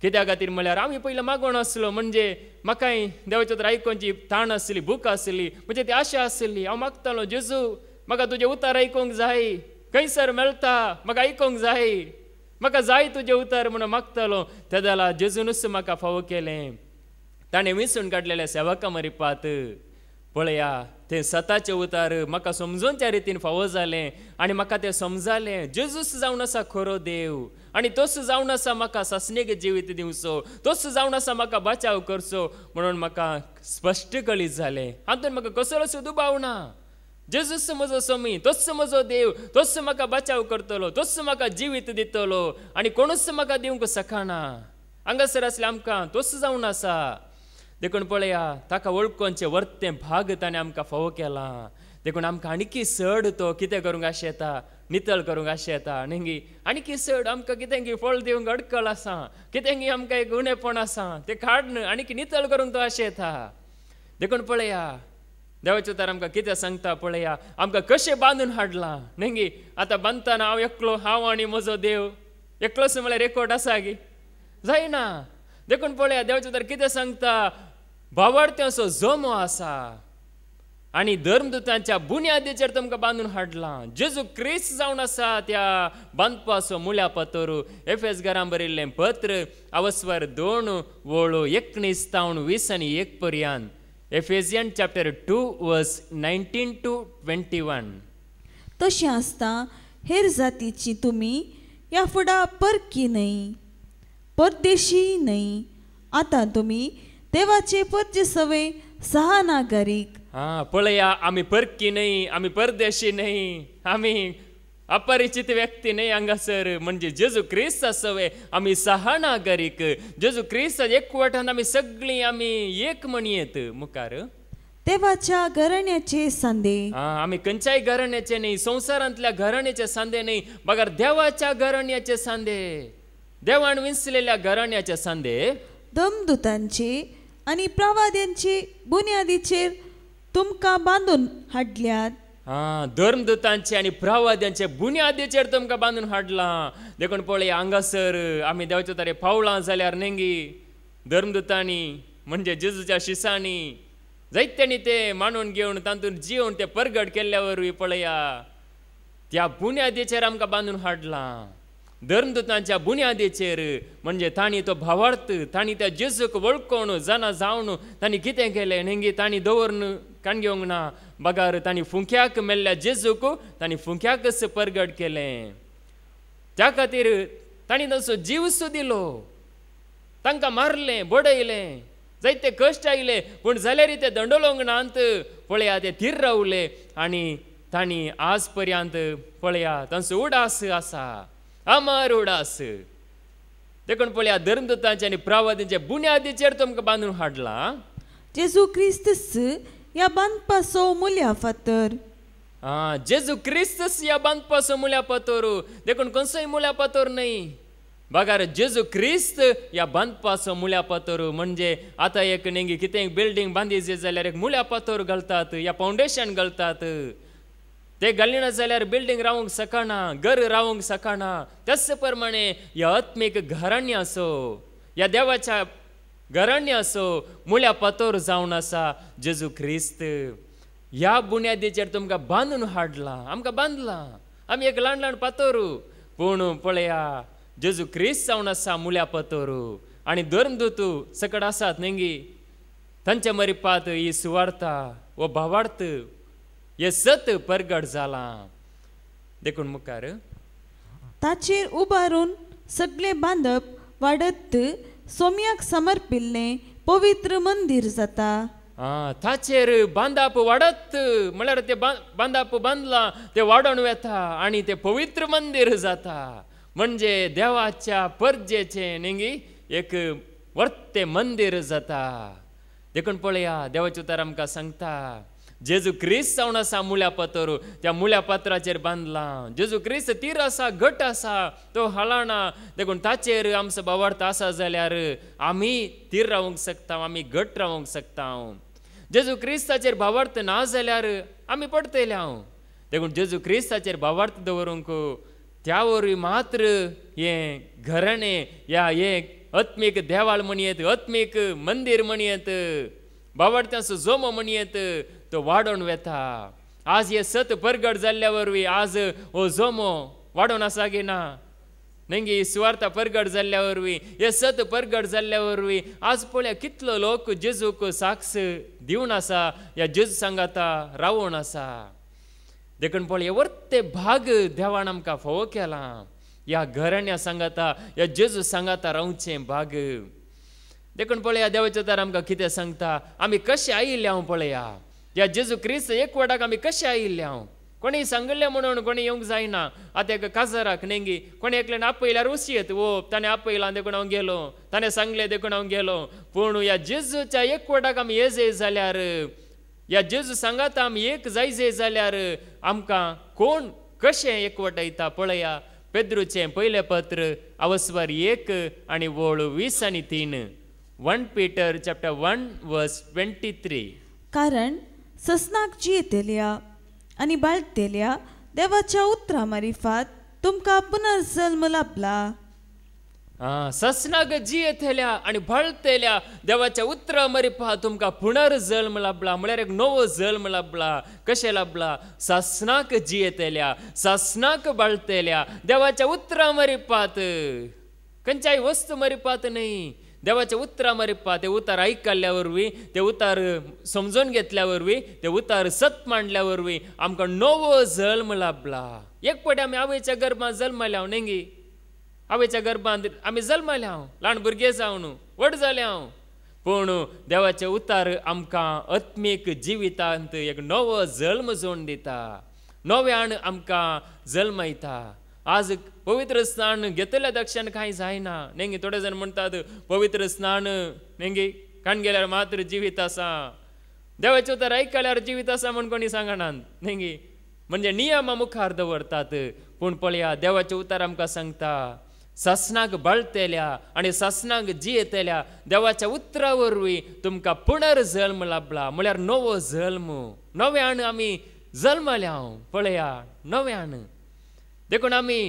A: कित्या खातीर म्हळ्यार आमी पयलीं मागोण आसलो म्हणजे म्हाकाय देवाचे उतार आयकोवची ताण आसली, भूक आसली, म्हणजे ती आशा आसली. हांव मागतालो जेजू म्हाका तुजे उतार आयकोंक जाय. खंयसर मेळटा म्हाका आयकोंक जाय. म्हाका जाय तुजे उतार म्हणून मागतालो. त्या जाला जेजूनच म्हाका फावो केलें. ताणें विंचून काडलेल्या सेवका मरीपात पळया ते सताचे उतार म्हाका समजोवच्या रितीन फावो जालें आनी म्हाका तें समजालें. जेजूच जावन आसा खरो देव आनी तोच जावन आसा म्हाका सासणेक जिवीत दिवचो. तोच जावन आसा म्हाका बचाव करचो म्हणून म्हाका स्पश्ट कळीत जालें. हातूंत म्हाका कसलोच दुबाव ना. जेजूस म्हजो स्वामी, तोच म्हजो देव, तोच म्हाका बचाव करतलो, तोच म्हाका जिवीत दितलो आनी कोणूच म्हाका दिवंक शकना. हांगासर असले आमकां तोच जावन आसा. देखून पळया, ताका वळखोनचे वर्ते भाग ताणें आमकां फावो केला. देखून आमकां आनीकी चड तो कितें करूंक आशेता, नितळ करूंक आशेता न्ही. आनीकी चड आमकां कितें फळ दिवंक अडकळ आसा, कितें आमकां एक उणेपण आसा, तें काडन आनीकी नितळ करूंक तो आशेता. देखून पळया, देवाचो तर आमकां कितें सांगता पळया, आमकां कशें बांदून हाडलां न्ही. आतां बांदतना हांव एकलो, हांव आनी म्हजो देव एकलोच म्हळ्यार रेकॉर्ड आसा गी, जायना. देखून पळया, देवाचो तर कितें सांगता, भावार्थ्यांचो जोमो आसा आनी धर्मदुतांच्या बुन्यादीचेर तुमकां बांदून हाडलां. जेजू क्रिस्त जावन आसा त्या बांदपाचो मुळ्या पतोरू. एफेस घरां बरयल्लें पत्र अवस्वर 2:19-20 पर्यंत. एफेसियन चॅप्टर 2:19-21.
B: तशें आसता हेर जातीची तुमी ह्या फुडा परकी न्हय, परदेशी न्हय. आतां तुमी देवाचे परदेसवे सहनागरीक.
A: पळया, आमी परकी न्हय, आमी परदेशी न्हय, आमी अपरिचित व्यक्ती न्हय. हांगासर म्हणजे जेजू क्रिस्त सवे आमी सहनागरीक. जेजू क्रिस्त एकवटान आमी सगळीं आमी एक म्हणयेत मुखार.
B: देवाच्या घराण्याचे सांदे.
A: आमी खंयच्याय घराण्याचे न्हय, संवसारांतल्या घराण्याचे सांदे न्हय, बगर देवाच्या घराण्याचे सांदे, देवान विंचलेल्या घराण्याचे सांदे.
B: धर्मदूतांचे आनी प्रवाद्यांचे बुन्यादीचेर तुमकां बांदून हाडल्यात.
A: धर्मदूतांचे आनी प्रवाद्यांचे बुन्यादीचेर तुमकां बांदून हाडलां. देखून पळया, हांगासर आमी देवाच्या तरे पावलां जाल्यार नेंगी धर्मदूतांनी म्हणजे जेजूच्या शिसांनी जायत्यांनी ते मांडून घेवन तातूंत जिवन ते परगट केल्ल्या वरवीं पळया, त्या बुन्यादीचेर आमकां बांदून हाडलां. धर्मदूतांच्या बुन्यादीचेर म्हणजे तांणी तो भावार्थ, तांणी त्या जेजूक वळखून जाणा जावन तांणी कितें केलें न्ही. तांणी दवरून काण घेवंक ना, बगार तांणी फुंक्याक मेल्ल्या जेजूक तांणी फुंक्याकच परगट केलें. त्या खातीर तांणी ताचो जीव सुद्दां दिलो. तांकां मारलें, बडयलें, जायते कश्ट आयले, पूण जाल्यार ते दंडोवंक नात. पळया, ते थीर रावले आनी तांणी आज पर्यंत पळया तांचो उडास आसा, अमर उडास. देखून पळया, धर्मदूतांचे आनी प्रवादींचे बुन्यादीचेर तुमकां बांदून हाडलां.
B: जेजू क्रिस्तस ह्या बांदपाचो मुळ्या फातर.
A: जेजू क्रिस्तस ह्या बांदपाचो मुळ्या पतोरू. देखून खंयचोय मुळ्या पतोर न्हय, बगार जेजू क्रिस्त ह्या बांदपाचो मुळ्या पतोरू. म्हणजे आतां एक नेंगी कितें बिल्डींग बांदिची जाल्यार एक मुळ्या पतोर घालतात, या फावंडेशन घालतात. ते घालिना जाल्यार बिल्डींग रावंक शकना, घर रावंक शकना. त्याच प्रमाणे ह्या आत्मीक घराण्य असो, ह्या देवाच्या घराण्य असो मुळ्या पतोर जावन आसा जेजू क्रिस्त. ह्या बुन्यादीचेर तुमकां बांदून हाडलां, आमकां बांदलां. आमी एक ल्हान ल्हान पतोरू, पूण पळया, जेजू क्रिस्त जावन आसा मुळ्या पतोरू. आनी धर्मदूत सकट आसात न्ही, तांच्या मरिपात ही सुवार्ता वो भावार्थ हे सत परगट जालां. देखून मुखार
B: ताचेर उबारून सगळे बांदप वाडत सोम्याक समर्पिल्लें पवित्र मंदिर जाता.
A: ताचेर बांदप वाडत म्हळ्यार ते बांदप बांदलां ते वाडोवन वेता आनी ते पवित्र मंदिर जाता. म्हणजे देवाच्या परजेचें न्ही एक वर्ते मंदिर जाता. देखून पळया, देवाचो उतार आमकां सांगता, जेजू क्रिस्त जावन आसा मुळ्या पतोरू, त्या मुळ्या पत्राचेर बांदलां. जेजू क्रिस्त तीर आसा, घट आसा, तो हालाना. देखून ताचेर आमचो भावार्थ आसा जाल्यार आमी तीर रावंक शकता, आमी घट रावंक शकता. जेजू क्रिस्ताचेर भावार्थ ना जाल्यार आमी पडटले. देखून जेजू क्रिस्ताचेर भावार्थ दवरूंक त्या वरवीं मात्र हें घराणें या हे आत्मीक देवाळ म्हणयेत, आत्मीक मंदिर म्हणयेत, भावार्थ्यांचो जोमो म्हणयेत, तो वाडोवन वेता. आज हे सत परगट जाल्ल्या वरवीं आज हो जोमो वाडोवन आसा की ना न्ही. सुवार्ता परगट जाल्ल्या वरवीं, हे सत परगट जाल्ल्या वरवीं आज पळया कितलो लोक जेजूक साक्ष दिवन आसा, ह्या जेजू सांगाता रावून आसा. देखून पळय, वर्ते भाग देवान आमकां फावो केला. ह्या घराण्या सांगाता, ह्या जेजू सांगाता रावचें भाग. देखून पळया, देवाचो तर आमकां कितें सांगता, आमी कशें आयिल्ले हांव पळया. या जेजू क्रिस्त एक वडाक आमी कशें आयिल्ले हांव कोणी सांगले म्हणून कोणी येवंक जायना आतां एका काजाराक नेंगी कोणी एकल्यान आपयल्यार वसियत ओप ताणें आपयलां देखून हांव गेलो ताणें सांगलें देखून हांव गेलो पूण ह्या जेजूच्या एक वडाक आमी येजय जाल्यार ह्या जेजू सांगात आमी एक जायजे जाल्यार आमकां कोण कशें एकवटायता पळया पेद्रूचें पयलें पत्र अवस्वर 1 आनी वळू 20 आनी 3 1 Peter chapter 1 verse 23
B: कारण ससनाक जियेतेल्या आनी बाळगतेल्या देवाच्या उतरा मारिफात तुमकां पुनर्जल्म लाभला
A: ससनाक जियेतेल्या आनी बाळगतेल्या देवाच्या उतरा मारिफात तुमकां पुनर्जल्म लाभला म्हळ्यार एक नवो जल्म लाभला कशें लाभला ससनाक जियेतेल्या ससनाक बाळगतेल्या देवाच्या उतरा मारिफात खंयच्याय वस्तू मारिफात न्ही देवाचे उतरा मारिफात ते उतार आयकल्ल्या वरवीं ते उतार समजून घेतल्या वरवीं ते उतार सत मांडल्या वरवीं आमकां नवो जल्म लाभला एक फावटी आमी आवयच्या गर्भांत जल्मले हांव नेंगी आवयच्या गर्भांत आमी जल्मले हांव ल्हान भुरगें जावन व्हड जालें हांव पूण देवाचे उतार आमकां आत्मीक जिवितांत एक नवो जल्म जोडून दिता नव्यान आमकां जल्मयता आज पवित्र स्नान घेतल्या दक्षान कांय जायना नेंगी थोडे जाण म्हणटात पवित्र स्नान नेंगी काण गेल्यार मात्र जिवीत आसा देवाचे उतार आयकल्यार जिवीत आसा म्हण कोणी सांगनात नेंगी म्हणजे नियम मुखार दवरतात पूण पळया देवाचे उतार आमकां सांगता ससनाक बाळगतेल्या आनी ससनाक जियेतेल्या देवाच्या उतरा वरवीं तुमकां पुनर्जल्म लाभला म्हळ्यार नवो जल्म नव्यान आमी जल्मल्या हांव पळया नव्यान देखून आमी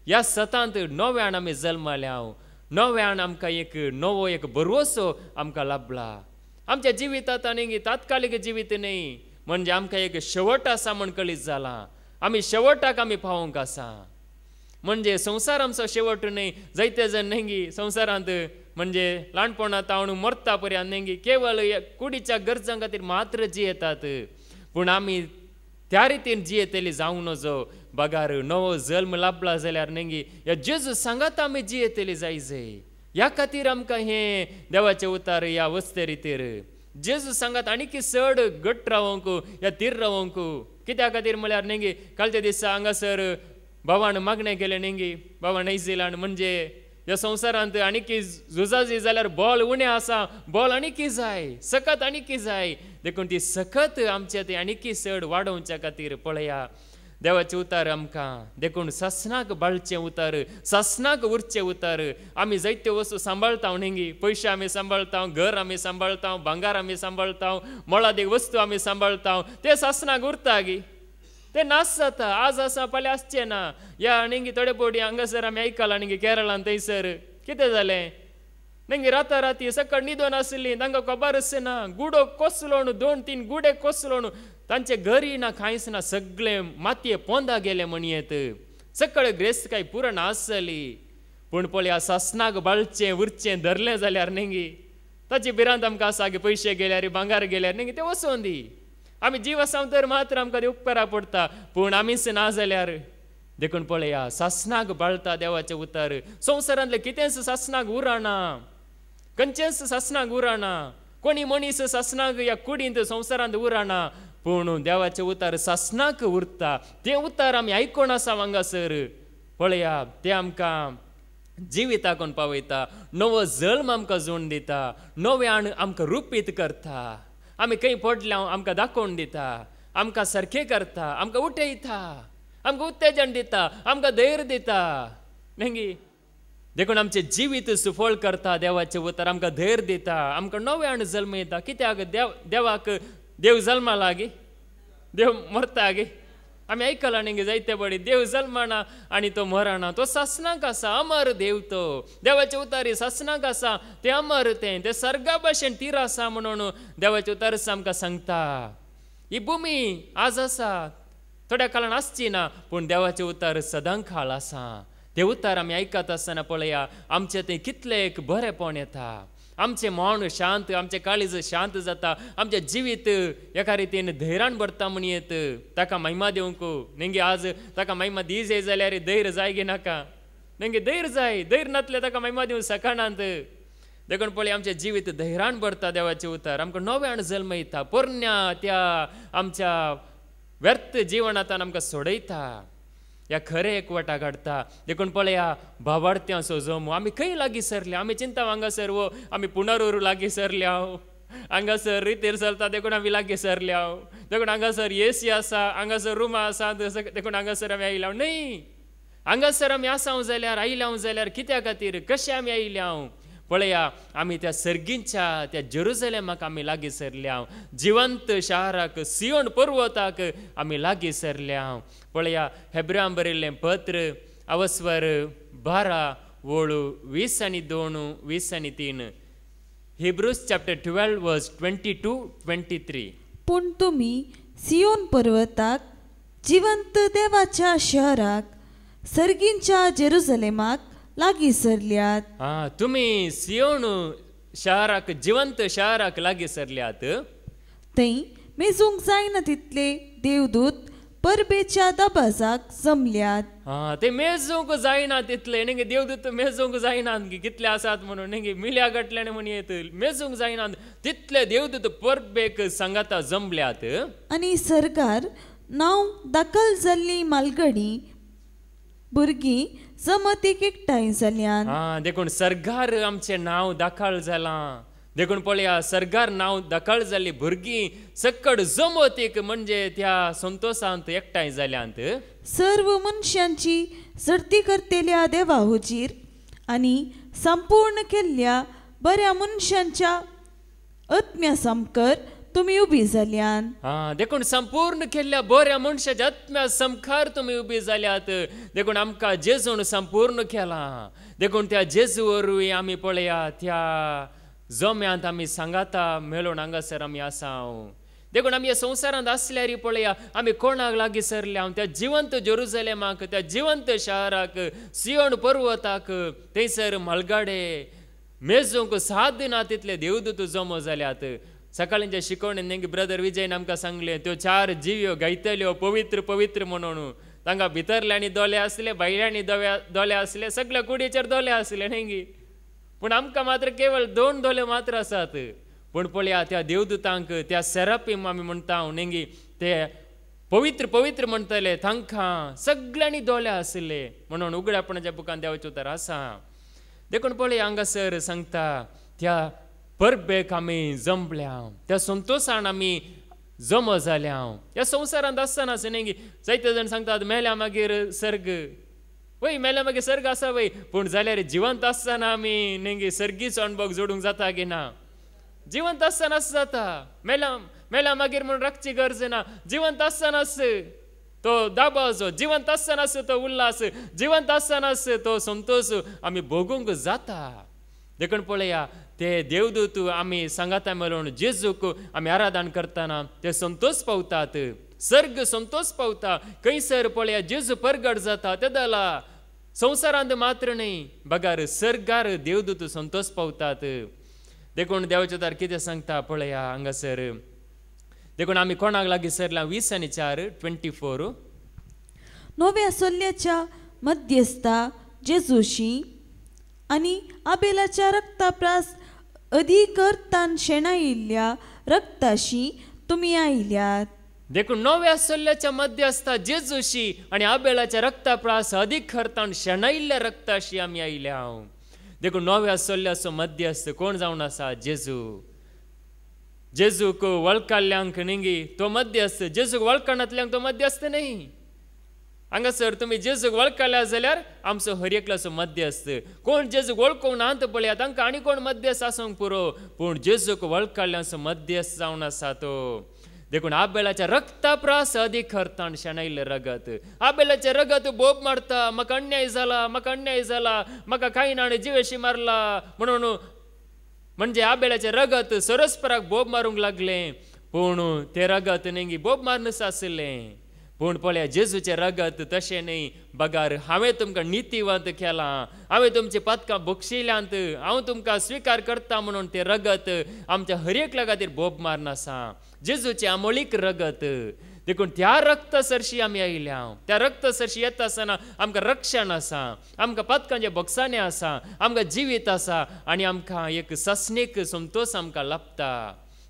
A: ह्या सतांत नव्यान आमी जल्मल्या हांव नव्यान आमकां एक नवो एक भरवोसो आमकां लाभला आमच्या जिवितांत आनी तात्कालीक जिवीत न्ही म्हणजे आमकां एक शेवट आसा म्हण कळीत जालां आमी शेवटाक आमी पावूंक आसा म्हणजे संवसार आमचो शेवट न्ही जायते जण नेंगी संवसारांत म्हणजे ल्हानपणांत हांव मरता पर्यंत नेंगी केवळ कुडीच्या गरजां खातीर मात्र जियेतात पूण आमी त्या रितीन जियेतेली जावंक नजो बगार नवो जल्म लाभला जाल्यार नेंगी ह्या जेजू सांगात आमी जियेतेली जायजे ह्या खातीर आमकां हें देवाचें उतार ह्या वस्ते रितीर जेजू सांगात आनी की चड घट्ट रावंक या तीर रावंक कित्या खातीर म्हळ्यार नेंगी कालच्या दिसा हांगासर भावान मागणें केलें नेंगी भावान ऐजिलान म्हणजे ह्या संवसारांत आनीकी झुजाजी जाल्यार बॉल उणें आसा बॉल आनीकी जाय सकत आनीकी जाय देखून ती सकत आमचे ती आनीकी चड वाडोवच्या खातीर पळया देवाचें उतार आमकां देखून ससनाक बाळचें उतार ससनाक उरचें उतार आमी जायत्यो वस्तू सांबाळटा नेंगी पयशे आमी सांबाळटा घर आमी सांबाळटा भांगार आमी सांबाळटा मोलादीक वस्तू आमी सांबाळटा ते ससनाक उरता गी ते नास जाता आज आसा फाल्यां आसचें ना ह्या नेंगी थोडे फावटी हांगासर आमी आयकलां नेंगी केरळांत थंयसर कितें जालें नेंगी राती सकळ न्हिदोन आसलीं तांकां खबरच ना गुडो कोसलोन 2-3 गुडे कोसलोन तांचे घरी ना कांयच ना सगळे मातये पोंदा गेले म्हणयेत सकळ ग्रेस्त पुरण आसली पूण पळया ससनाक बाळचें उरचें धरलें जाल्यार नेंगी ताची भिरांत आमकां आसा की पयशे गेल्यार भांगार गेल्यार नेंगी ते वचोन दी आमी जीव आसा तर मात्र आमकां ते उपकारा पडटा पूण आमीच ना जाल्यार देखून पळया ससनाक बाळटा देवाचें उतार संवसारांतलें कितेंच ससनाक उरना खंयचेंच ससनाक उरना कोणी मनीस ससनाक ह्या कुडींत संवसारांत उरना पूण देवाचें उतार ससनाक उरता तें उतार आमी आयकोन आसा हांगासर पळया तें आमकां जिविताकोन पावयता नवो जल्म आमकां जोडून दिता नव्यान आमकां रुपीत करता आमी खंय पडल्या आमकां दाखोवन दिता आमकां सारकें करता आमकां उठयता आमकां उत्तेजन दिता आमकां धैर्य दिता नेंगी देखून आमचें जिवीत सुफळ करता देवाचें उतार आमकां धैर्य दिता आमकां नव्यान जल्म येता कित्याक देवाक देव जल्माला गे देव मरता गे आमी आयकलां न्ही जायते बडी देव जल्माना आनी तो मरना तो ससनाक आसा अमर देव तो देवाचे उतारी ससनाक आसा ते अमर ते सर्गा भाशेन तीर आसा म्हणून देवाचे उतार आमकां सांगता ही भुमी आज आसा थोड्या काळान आसची ना पूण देवाचे उतार सदां काळ आसा ते उतार आमी आयकत आसतना पळया आमचें तें कितलें एक बरेंपण येता आमचें मन शांत आमचें काळीज शांत जाता आमचें जिवीत एका रितीन धैर्यान भरता म्हणयेत ताका महिमा दिवंक नेंगी आज ताका महिमा दी जाय जाल्यार धैर्य जाय गे नाका नेंगी धैर्य जाय धैर्य नासलें ताका महिमा दिवंक शकनात देखून पळय आमचे जिवीत धैर्यान भरता देवाचे उतार आमकां नव्यान जल्म येता पोरण्या त्या आमच्या व्यर्थ जिवनांतल्यान आमकां सोडयता ह्या खरे एकवटा घडता देखून पळया भावार्थ्यांचो जमू आमी खंय लागीं सरले आमी चिंता हांगासर वो आमी पुनरूर लागीं सरल्या हांगासर रितेर चलता देखून आमी लागीं सरल्या देखून हांगासर एसी आसा हांगासर रुमां आसा देखून हांगासर आमी आयल्या न्हय हांगासर आमी आसांव जाल्यार आयल्या जाल्यार कित्या खातीर कशें आमी आयल्या पळया आमी त्या सर्गींच्या त्या जेरुसलेमाक आमी लागीं सरल्या जिवंत शाराक सियोन पर्वताक आमी लागीं सरल्या पळया हेब्रांक बरयल्लें पत्र अवस्वर 12 वळू 20 आनी 2 20 आनी 3 हिब्रूज चॅप्टर 12 वर्स 22-23
B: पूण तुमी सियोन पर्वताक जिवंत देवाच्या शहराक सर्गींच्या जेरुसलेमाक लागीं सरल्यात
A: तुमी सियोन शाराक जिवंत शाराक लागीं सरल्यात
B: थंय मेजूंक जायना तितले देवदूत परबेच्या दबाजाक जमल्यात
A: ते मेजूंक जायना तितले न्ही देवदूत मेजूंक जायना कितले आसात म्हणून न्ही मिल्या गटल्याने म्हण येत मेजूंक जायना तितले देवदूत परबेक सांगाता जमल्यात
B: आनी सरकार नांव दाखल जाल्ली मालगडी भुरगीं जमत एकठांय जाल्यान
A: देखून सरकार आमचें नांव दाखल जालां देखून पळया सरकार नांव दाखल जाल्ली भुरगीं सकड जमत एक म्हणजे त्या संतोशांत एकठांय जाल्यांत
B: सर्व मनशांची सर्ती करतेल्या देवा हुजीर आनी संपूर्ण केल्ल्या बऱ्या मनशांच्या आत्म्या समकर तुमी उबी जाल्यान
A: देखून संपूर्ण केल्ल्या बऱ्या मनशाच्या आत्म्या समखार तुमी उबी जाल्यात देखून आमकां जेजून संपूर्ण केला देखून त्या जेजू वरवीं आमी पळया त्या जम्यांत आमी सांगाता मेळून हांगासर आमी आसांव देखून आमी ह्या संवसारांत आसल्यार पळया आमी कोणाक लागीं सरल्या त्या जिवंत जेरुसलेमाक त्या जिवंत शाराक सियोन पर्वताक थंयसर मलगाडे मेजूंक साथ दिना तितले देवदूत जमो जाल्यात सकाळींच्या शिकवणेन नेमके ब्रदर विजयन आमकां सांगलें त्यो 4 जिव्यो गायतल्यो पवित्र पवित्र म्हणून तांकां भितरल्यांनी दोले आसले भायल्यांनी दोले आसले सगळ्या कुडीचेर दोले आसले न्ही पूण आमकां मात्र केवळ 2 दोले मात्र आसात पूण पळया त्या देवदूतांक त्या सेरापीम आमी म्हणटा न्ही ते पवित्र पवित्र म्हणटले तांकां सगळ्यांनी दोले आसले म्हणून उगड्यापणाच्या बुकान देवाचें उतर आसा देखून पळय हांगासर सांगता त्या परबेक आमी जमल्या त्या संतोशान आमी जमो जाल्या ह्या संवसारांत आसतना न्ही जायते जाण सांगतात मेल्या मागीर सर्ग वय मेल्या मागीर सर्ग आसा वय पूण जाल्यार जिवंत आसतना आमी न्ही सर्गीचो अणभव जोडूंक जाता की ना जिवंत आसतनाच जाता मेल्या मागीर म्हणून राखची गरज ना जिवंत आसतनाच तो दाबाजो जिवंत आसतनाच तो उल्हास जिवंत आसतनाच तो संतोष आमी भोगूंक जाता देखून पळया ते देवदूत आमी सांगाता मेळून जेजूक आमी आराधन करतना ते संतोष पावतात सर्ग संतोष पावता खंयसर पळया जेजू परगट जाता ते जाला संवसारांत मात्र न्ही बगार सर्गार देवदूत संतोष पावतात देखून देवाचे दार कितें सांगता पळया हांगासर देखून आमी कोणाक लागीं सरल्या 20 आनी 4 24
B: नव्या सोल्ल्याच्या मध्यस्था जेजूशी आनी आबेलाच्या रक्ताप्रास अधिकर्तान शेणायिल्ल्या रक्ताशी तुमी आयल्यात
A: देखून नव्या सोल्ल्याच्या मध्यस्था जेजूशी आनी आबेलाच्या रक्ताप्रास अधिकर्तान शेणायिल्ल्या रक्ताशी आमी आयल्या देखून नव्या सोल्ल्याचो मध्यस्थ कोण जावन आसा जेजू जेजूक वळखल्ल्यांक न्ही तो मध्यस्थ जेजूक वळखनातल्यांक तो मध्यस्थ न्ही हांगासर तुमी जेजूक वळखल्या जाल्यार आमचो हर एकल्याचो मध्यस्थ कोण जेजूक वळखूंक नात पळया तांकां आनी कोण मध्यस्थ आसूंक पुरो पूण जेजूक वळखल्ल्यांचो मध्यस्थ जावन आसा तो देखून आबेलाच्या रक्ताप्रास अधिकर्तान शेणायिल्लें रगत आबेलाचें रगत बोब मारता म्हाका अन्याय जाला म्हाका कांय ना जिवेशी मारला म्हणून म्हणजे आबेलाचें रगत सरस्पराक बोब मारूंक लागलें पूण तें रगत न्ही बोब मारनूच आसलें पूण पळया जेजूचें रगत तशें न्ही बगार हांवें तुमकां नितीवंत केलां हांवें तुमचीं पदकां बक्षिल्यांत हांव तुमकां स्विकार करता म्हणून तें रगत आमच्या हर एकल्या खातीर बोब मारन आसा जेजूचें आमोळीक रगत देखून त्या रक्त सरशी आमी आयल्या. त्या रक्त सरशी येता आसतना आमकां रक्षण आसा, आमकां पदकांचे बक्षांनी आसा, आमकां जिवीत आसा आनी आमकां एक सस्नीक संतोष आमकां लाभता.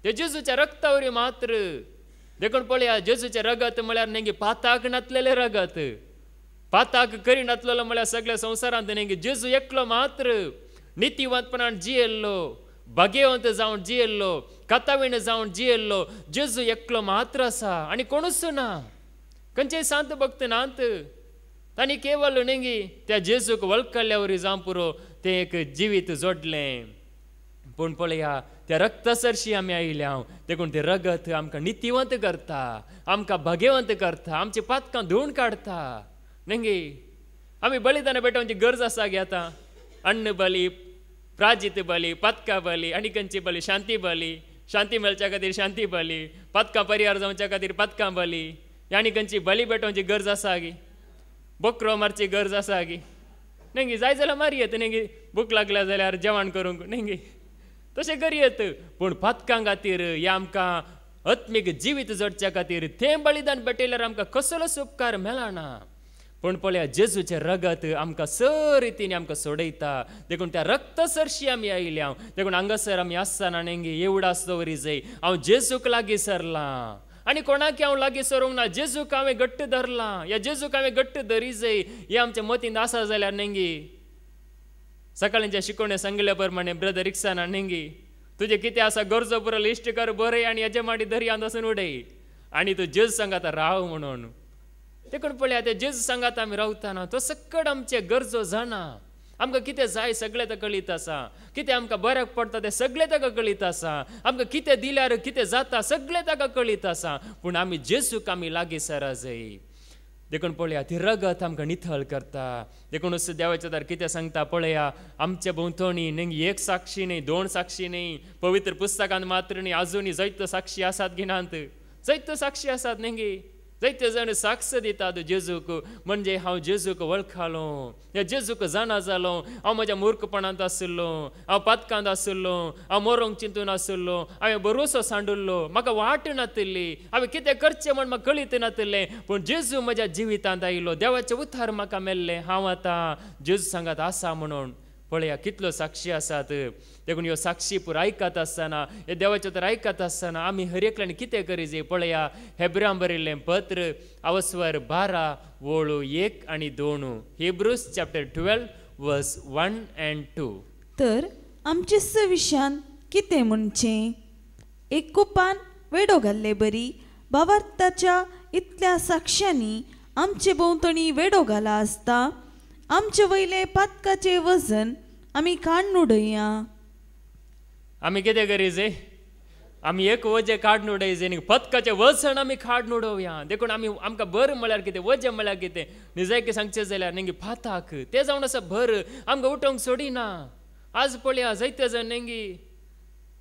A: ते जेजूच्या रक्ता वरवीं मात्र. देखून पळया, जेजूचे रगत म्हळ्यार नेंगी पाताक नातलेले रगत. पाताक करी नातलेलो म्हळ्यार सगळ्या संवसारांत नेंगी जेजू एकलो मात्र नितीवंतपणान जियेल्लो, भाग्यवंत जावन जियेल्लो, कथावीण जावन जियेल्लो जेजू एकलो मात्र आसा आनी कोणूच ना. खंयचेय सांत भक्त नात. तांणी केवळ नेंगी त्या जेजूक वळखल्या वरी जावं पुरो तें एक जिवीत जोडलें. पूण पळया, त्या रक्ता सरशी आमी आयल्या. देखून तें रगत आमकां नितीवंत करता, आमकां भाग्यवंत करता, आमची पातकां धुवन काडता. नेंगी आमी बलिदान पेटोवची गरज आसा गे आतां. अन्न बली, प्राजित बली, पदका बली, आनी खंयची बली, शांती बली, शांती मेळच्या खातीर शांती बली, पदकां परिहार जावच्या खातीर पदकां बली, आनी खंयची बली पेटोवची गरज आसा गी. बोकरो मारची गरज आसा गी. नेंगी जाय जाल्यार मारयेत. नेंगी भूक लागल्या जाल्यार जेवण करूंक नेंगी तशें करयेत. पूण पदकां खातीर हे आमकां आत्मीक जिवीत जोडच्या खातीर तें बलिदान पेटयल्यार आमकां कसलोच उपकार मेळना. पूण पळया, जेजूचें रगत आमकां स रितीन आमकां सोडयता. देखून त्या रक्त सरशी आमी आयल्या. देखून हांगासर आमी आसतना नेंगी एवढाच दवरी जाय, हांव जेजूक लागीं सरलां आनी कोणाक हांव लागीं सरूंक ना. जेजूक हांवें घट्ट धरलां. ह्या जेजूक हांवें घट्ट धरी जाय. हें आमच्या मतींत आसा जाल्यार नेंगी सकाळींच्या शिकोवणे सांगिल्ल्या प्रमाणे ब्रदर रिक्साना नेंगी तुजें कितें आसा गरजो पुरो लिस्ट कर बरय आनी हेजे माडी दर्यांत वचून उडय आनी तूं जेजू सांगात राव म्हणून. देखून पळया, त्या जेजू सांगात आमी रावतना तो सकट आमचे गरजो जाणा. आमकां कितें जाय सगळें ताका कळीत आसा. कितें आमकां बऱ्याक पडटा तें सगळें ताका कळीत आसा. आमकां कितें दिल्यार कितें जाता सगळें ताका कळीत आसा. पूण आमी जेजूक आमी लागीं सरा जाय. देखून पळया, ती रगत आमकां नितळ करता. देखून देवाच्या दार कितें सांगता पळया, आमच्या भोंवतणी नेंगी एक साक्षी न्ही, दोन साक्षी न्ही, पवित्र पुस्तकांत मात्र न्ही, आजुनी जायत्यो साक्षी आसात गिनांत. जायत्यो साक्षी आसात नेंगी. जायते जण साक्ष दितात जेजूक. म्हणजे हांव जेजूक वळखलो, ह्या जेजूक जाणा जालो. हांव म्हज्या मूर्खपणांत आशिल्लो, हांव पदकांत आशिल्लो, हांव मरोंक चिंतून आशिल्लो, हांवें भरोसो सांडुल्लो, म्हाका वाट नातिल्ली, हांवें कितें करचें म्हण म्हाका कळीत नातिल्लें. पूण जेजू म्हज्या जिवितांत आयलो, देवाचें उद्धार म्हाका मेळ्ळें. हांव आतां जेजू सांगात आसा म्हणून. पळया, कितल्यो साक्षी आसात. देखून ह्यो साक्षी पुरो आयकत आसतना, हे देवाचें तर आयकत आसतना आमी हर एकल्यान कितें करी जाय पळया. हेब्रांक बरयल्लें पत्र अवस्वर 12 वळू 1 आनी 2. हिब्रूज चॅप्टर 12 वर्स 1 and 2.
B: तर आमचे विशान कितें म्हणचें. एक कोपान वेडो घाल्ले बरी भावार्थाच्या इतल्या साक्षांनी आमचे भोंवतणी वेडो घाला आसता आमचे वयले पातकाचे वजन आमी काडून उडया.
A: आमी कितें करी जाय, आमी एक वजें काडून उडय जाय. पदकाचें वजन आमी काडून उडोवया. देखून आमी आमकां भर म्हळ्यार कितें, वजें म्हळ्यार कितें, निजायकी सांगचें जाल्यार नेंगी पाताक तें जावन आसा भर आमकां उठोवंक सोडिना. आज पळया, जायते जण नेंगी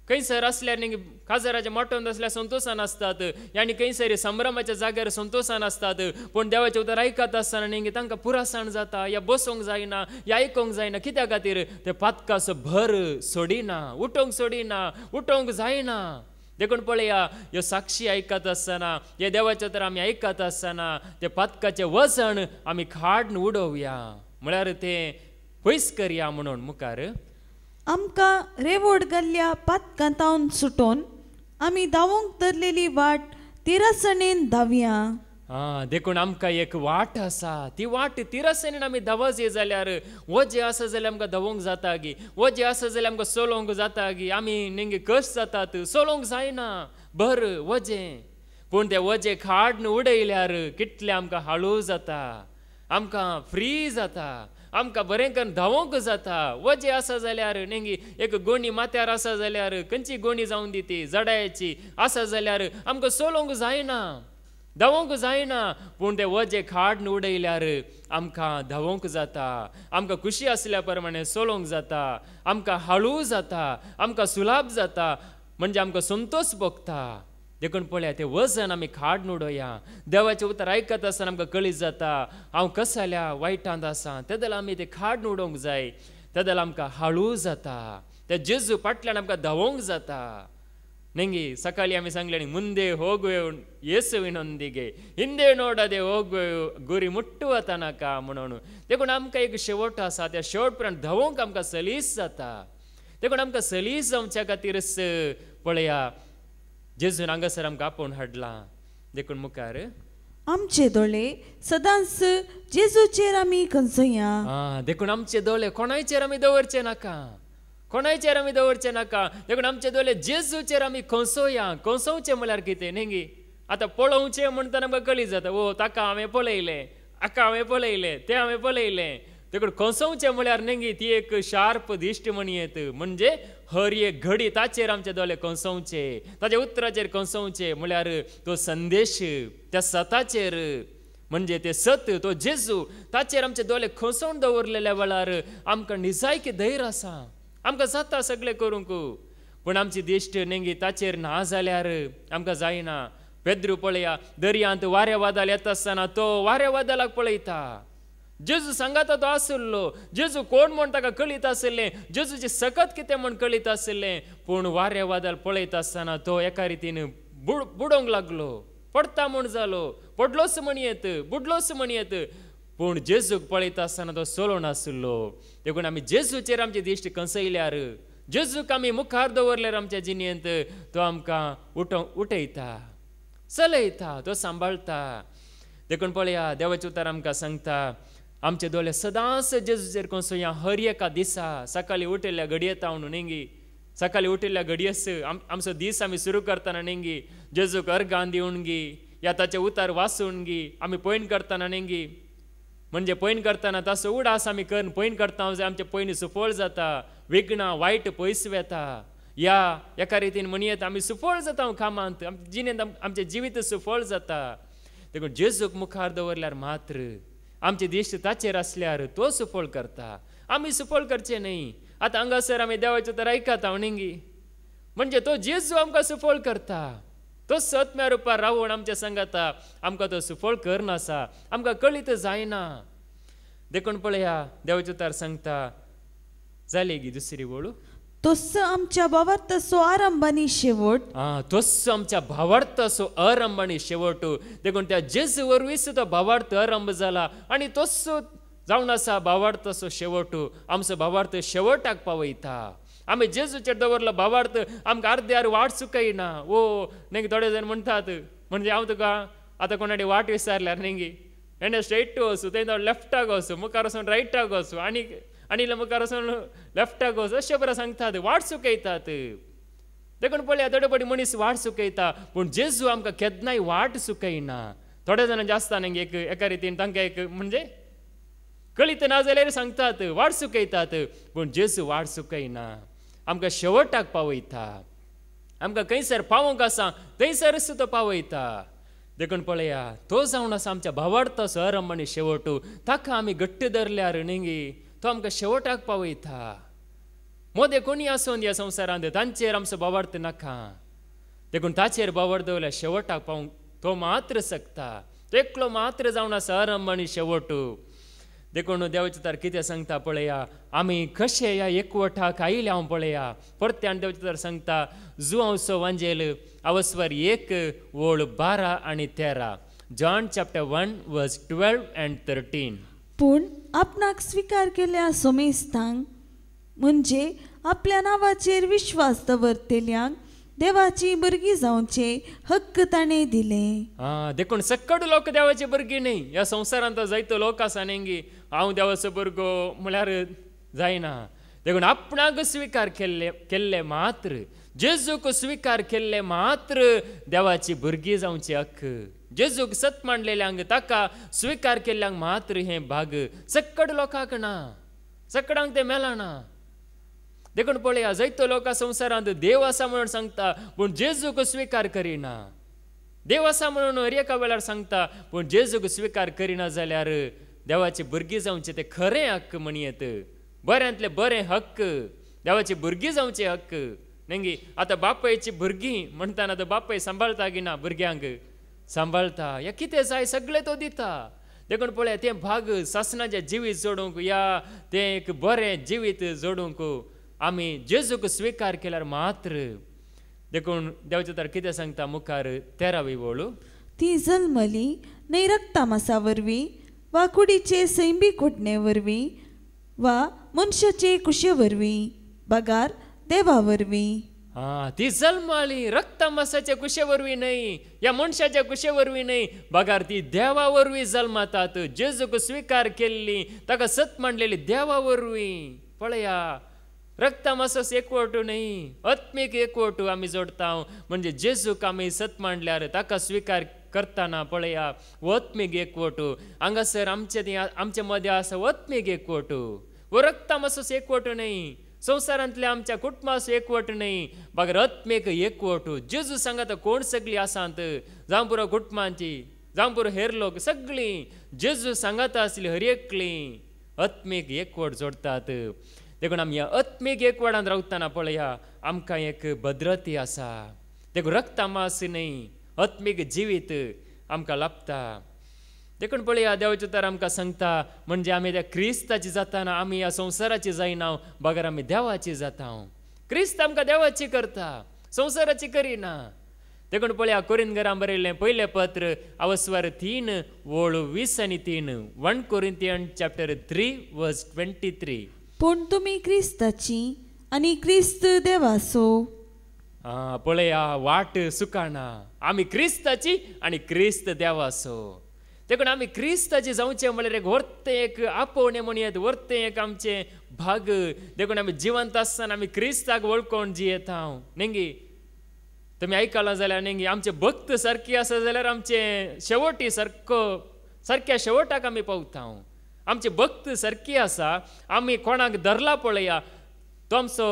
A: खंयसर आसल्यार नेंगी काजाराच्या मोठोन आसल्यार संतोशान आसतात आनी खंयसर संभ्रमाच्या जाग्यार संतोशान आसतात. पूण देवाचें उतर आयकत आसतना नेंगी तांकां पुरासाण जाता, या बसोंक जायना, या आयकोंक जायना. कित्या खातीर ते पातकाचो भर सोडिना, उठोवंक सोडिना, उठोवंक जायना. देखून पळया, ह्यो साक्षी आयकत आसतना, हे देवाचें उतर आमी आयकत आसतना ते पातकाचें वजन आमी काडून उडोवया. म्हळ्यार तें पयस करया म्हणून मुखार.
B: आमकां रेवोड घाल्ल्या पातकांतावन सुटोवन आमी धावूंक धरलेली वाट तिरासणेन धावया.
A: देखून आमकां एक वाट आसा, ती वाट तिरासणेन आमी धावत जाल्यार वजें आसा जाल्यार आमकां धावूंक जाता गी, वजें आसा जाल्यार आमकां सोलोवंक जाता गी. आमी नेंगे कश्ट जातात, सोलोवंक जायना भर वजें. पूण तें वजें काडून उडयल्यार कितलें आमकां हळू जाता, आमकां फ्री जाता, आमकां बरें करून धावोंक जाता. वजें आसा जाल्यार नेंगी एक गोणी माथ्यार आसा जाल्यार खंयची गोणी जावन दी ती जडायची आसा जाल्यार आमकां सोलोवंक जायना, धावोंक जायना. पूण तें वजें काडून उडयल्यार आमकां धावोंक जाता, आमकां खुशी आसल्या प्रमाणे सोलोवंक जाता, आमकां हळू जाता, आमकां सुलाभ जाता, म्हणजे आमकां संतोश भोगता. देखून पळया, तें वजन आमी काडून उडोवया. देवाचें उतर आयकत आसतना आमकां कळीत जाता हांव कस जाल्या वायटांत आसा, ते जाल्यार आमी तें काडून उडोवंक जाय. ते जाल्यार आमकां हळू जाता, ते जेजू फाटल्यान आमकां धावोंक जाता. ನೆಂಗಿ ಸಕಾಲಿ ಆಮಿ ಸಂಗ್ಲೇನಿ ಮುಂದೆ ಹೋಗುವೆ ಯೇಸುವಿನೊಂದಿಗೆ ಹಿಂದೆ ನೋಡದೆ ಹೋಗುವೆ ಗುರಿ ಮುಟ್ಟುವ ತನಕ म्हणून देखो आमकां एक शेवट आसा त्या शेवट पर्यंत धांवूंक आमकां सलीस जाता देखो आमकां सलीस जावच्या खातीरच पळया जेजून हांगासर आमकां आपोवन हाडला देखून मुखार
B: आमचे दोळे सदांच जेजूचेर आमी खंचया
A: देखून आमचे दोळे कोणाचेर आमी दवरचे नाका कोणाचेर आमी दवरचे नाका देखून आमचे दोळे जेजूचेर आमी खंचोवया खंचोवचे म्हळ्यार कितें नेंगी आतां पळोवचें म्हणटना आमकां कळी जाता ओ ताका हांवें पळयलें हाका हांवें पळयलें तें हांवें पळयलें देखून खंचोवचें म्हळ्यार नेंगी ती एक शार्प दिश्ट म्हणयेत म्हणजे हर एक घडी ताचेर आमचे दोळे खंचोवचे ताच्या उतराचेर खंचोवचे म्हळ्यार तो संदेश त्या सताचेर म्हणजे ते सत तो जेजू ताचेर आमचे दोळे खंचोवन दवरलेल्या वेळार आमकां निजायकी धैर्य आसा आमकां जाता सगळें करूंक पूण आमची दिश्ट नेंगी ताचेर ना जाल्यार आमकां जायना पेद्रू पळया दर्यांत वाऱ्या वादळ येता आसतना तो वाऱ्या वादळाक पळयता जेजू सांगाता तो आसलो जेजू कोण म्हण ताका कळीत आसलें जेजूची सकत कितें म्हण कळीत आसलें पूण वाऱ्या वादळ पळयत आसतना तो एका रितीन बुडोवंक लागलो पडता म्हूण जालो पडलोच म्हणयेत बुडलोच म्हणयेत पूण जेजूक पळयता आसतना तो सोलो नासलो देखून आमी जेजूचेर आमची दिश्ट खंचयल्यार जेजूक आमी मुखार दवरल्यार आमच्या जिणेंत तो आमकां उठयता चलयता तो सांबाळता देखून पळया देवाचें उतर आमकां सांगता आमचे दोळे सदांच जेजूचेर खंचोवया हर एका दिसा सकाळी उठयल्या घडयेत हांव नेंगी सकाळी उठयल्या घडयेस आमचो दीस आमी सुरू करतना नेंगी जेजूक अर्गां दिवन गी या ताचे उतार वाचून गी आमी पयन करतना नेंगी म्हणजे पयन करतना ताचो उडास आमी करून पयन करता जाल्यार आमचे पयन सुफळ जाता विघ्नां वायट पयस वेता या एका रितीन म्हणयेत आमी सुफळ जाता कामांत जिणेंत आमचें जिवीत सुफळ जाता देखून जेजूक मुखार दवरल्यार मात्र आमची दिश्ट ताचेर आसल्यार तो सुफळ करता आमी सुफळ करचें न्ही आतां हांगासर आमी देवाचें उतर आयकात हांव नेंगी म्हणजे तो जेजू आमकां सुफळ करता तो सत्म्या रुपार रावून आमच्या सांगाता आमकां तो सुफळ करनासा आमकां कळीत जायना देखून पळया देवाचें उतर सांगता जाली गी दुसरी वळू
B: तोच आमच्या भावार्थाचो आरंभ आनी शेवट
A: तोच आमच्या भावार्थाचो आरंभ आनी शेवट देखून त्या जेजू वरवींच तो भावार्थ आरंभ जाला आनी तोच जावन आसा भावार्थाचो शेवट आमचो भावार्थ शेवटाक पावयता आमी जेजूचेर दवरलो भावार्थ आमकां अर्द्यार वाट चुकयना ओ नेंगी थोडे जाण म्हणटात म्हणजे हांव तुका आतां कोणाडे वाट विचारल्यार नेंगी एणे स्ट्रेट वचूं थंय लेफ्टाक वचूं मुखार वचून रायटाक वचूं आनी मुखार वचून लेफ्टाक वचूं अशें बरें सांगतात वाट चुकयतात देखून पळया थोडे फावटी मनीस वाट चुकयता पूण जेजू आमकां केन्नाय वाट चुकयना थोडे जाणांचें आसता नेंगी एक एका रितीन तांकां एक म्हणजे कळीत ना जाल्यार सांगतात वाट चुकयतात पूण जेजू वाट चुकयना आमकां शेवटाक पावयता आमकां खंयसर पावोंक आसा थंयसरच तो पावयता देखून पळया तो जावन आसा आमच्या भावार्थाचो आरंभ आनी शेवट ताका आमी घट्ट धरल्यार नेंगी तो आमकां शेवटाक पावयता मोदे कोणी आसून ह्या संवसारांत तांचेर आमचो भावार्थ नाका देखून ताचेर भावार्थ दवरल्यार शेवटाक पावूंक तो मात्र सकता तो एकलो मात्र जावन आसा आरंभ आनी शेवट देखून देवाचें उतर कितें सांगता पळया आमी कशे ह्या एकवटाक आयले हांव पळया परत्यान देवाचें उतर सांगता जुआंवचो वांजेल अवस्वर 1 वळ 12 आनी 13 जॉन चॅप्टर 1 वर्स 12 and 13
B: पूण आपणाक स्वीकार केल्या सोमेस्तांक म्हणजे आपल्या नांवाचेर विश्वास दवरतेल्यांक देवाची भुरगीं जावचे हक्क ताणें दिले
A: देखून सक्कड लोक देवाची भुरगीं न्ही ह्या संवसारांत जायतो लोक आसा नेंगी हांव देवाचो भुरगो म्हळ्यार जायना देखून आपणाक स्वीकार केल्ले मात्र जेजूक स्वीकार केल्ले मात्र देवाची भुरगीं जावचे हक्क जेजूक सत मांडलेल्यांक ताका स्वीकार केल्ल्यांक मात्र हें भाग सक्कड लोकांक ना सक्कडांक तें मेळना देखून पळया जायतो लोक संवसारांत देव आसा म्हणून सांगता पूण जेजूक स्वीकार करिना देव आसा म्हणून हर एका वेळार सांगता पूण जेजूक स्वीकार करिना जाल्यार देवाची भुरगीं जावचे ते खरें हक्क म्हणयेत बऱ्यांतले बरें हक्क देवाची भुरगीं जावचे हक्क नेंगी आतां बापायची भुरगीं म्हणटाना तो बापाय सांबाळता की ना भुरग्यांक सांबाळता या कितें जाय सगळें तो दिता देखून पळया तें भाग सासणाचें जिवीत जोडूंक या तें एक बरें जिवीत जोडूंक आमी जेजूक स्वीकार केल्यार मात्र देखून देवाचे उतार कितें सांगता मुखार 13वी ओळू.
B: ती जल्मली न्हय रक्तामासा वरवीं वा कुडीचे सैमीक घुटणे वरवीं वा मनशाचे कुशे वरवीं बगार देवा वरवीं.
A: ती जल्माली रक्ता मासाच्या कुशेवरवी नाही, या मनशाच्या कुशेवरवी नाही, बगार ती देवावरवी जल्मातात. जेजूक स्वीकार केल्ली ताका सत मांडलेली देवावरवी. पळया रक्ता मासास एकवटू नाही, आत्मीक एकवटू आमी जोडता. म्हणजे जेजूक आमी सत मांडल्यार ताका स्वीकार करताना पळया आत्मीक एकवटू. हांगासर आमचे मदें आसा आत्मीक एकवटू. वो रक्ता मासास एकवटू नाही, संवसारांतल्या आमच्या कुटुंबास एकवट नाही, बगर आत्मेक एकवटू. जेजू सांगात कोण सगळी आसात, जावं पुरो कुटुंबांची जावं पुरो हेर लोक सगळीं जेजू सांगात आसली हर एकलीं आत्मेक एकवट जोडतात. देखून आमी ह्या आत्मेक एकवटान रावतना पळया आमकां एक भद्रती आसा. देखून रक्ता मास न्हय, आत्मीक जिवीत आमकां लाभता. देखून पळया देवाचे उतार आमकां सांगता म्हणजे आमी त्या क्रिस्ताची जाताना आमी ह्या संवसाराची जायना, बगर आमी देवाची जाता. क्रिस्त आमकां देवाची करता, संवसाराची करिना. देखून पळया कोरिंथीकांक बरयल्लें पयलें पत्र अवस्वर 3 ओळ 20 आनी 3. 1 Corinthians chapter 3 verse 23.
B: पूण तुमी क्रिस्ताची आनी क्रिस्त देवाचो.
A: पळया वाट सुकाना, आमी क्रिस्ताची आनी क्रिस्त देवाचो. देखून आमी क्रिस्ताची जावचें म्हळ्यार एक व्हरतें एक आपोवणें म्हणयत, व्हरतें एक आमचें भाग. देखून आमी जिवंत आसतना आमी क्रिस्ताक वळखून जियेता. नेंगी तुमी आयकलां जाल्यार नेंगी आमचे भक्त सारकी आसा जाल्यार आमचे शेवटी सारक्या शेवटाक आमी पावता. आमचे भक्त सारकी आसा, आमी कोणाक धरला पळया तो आमचो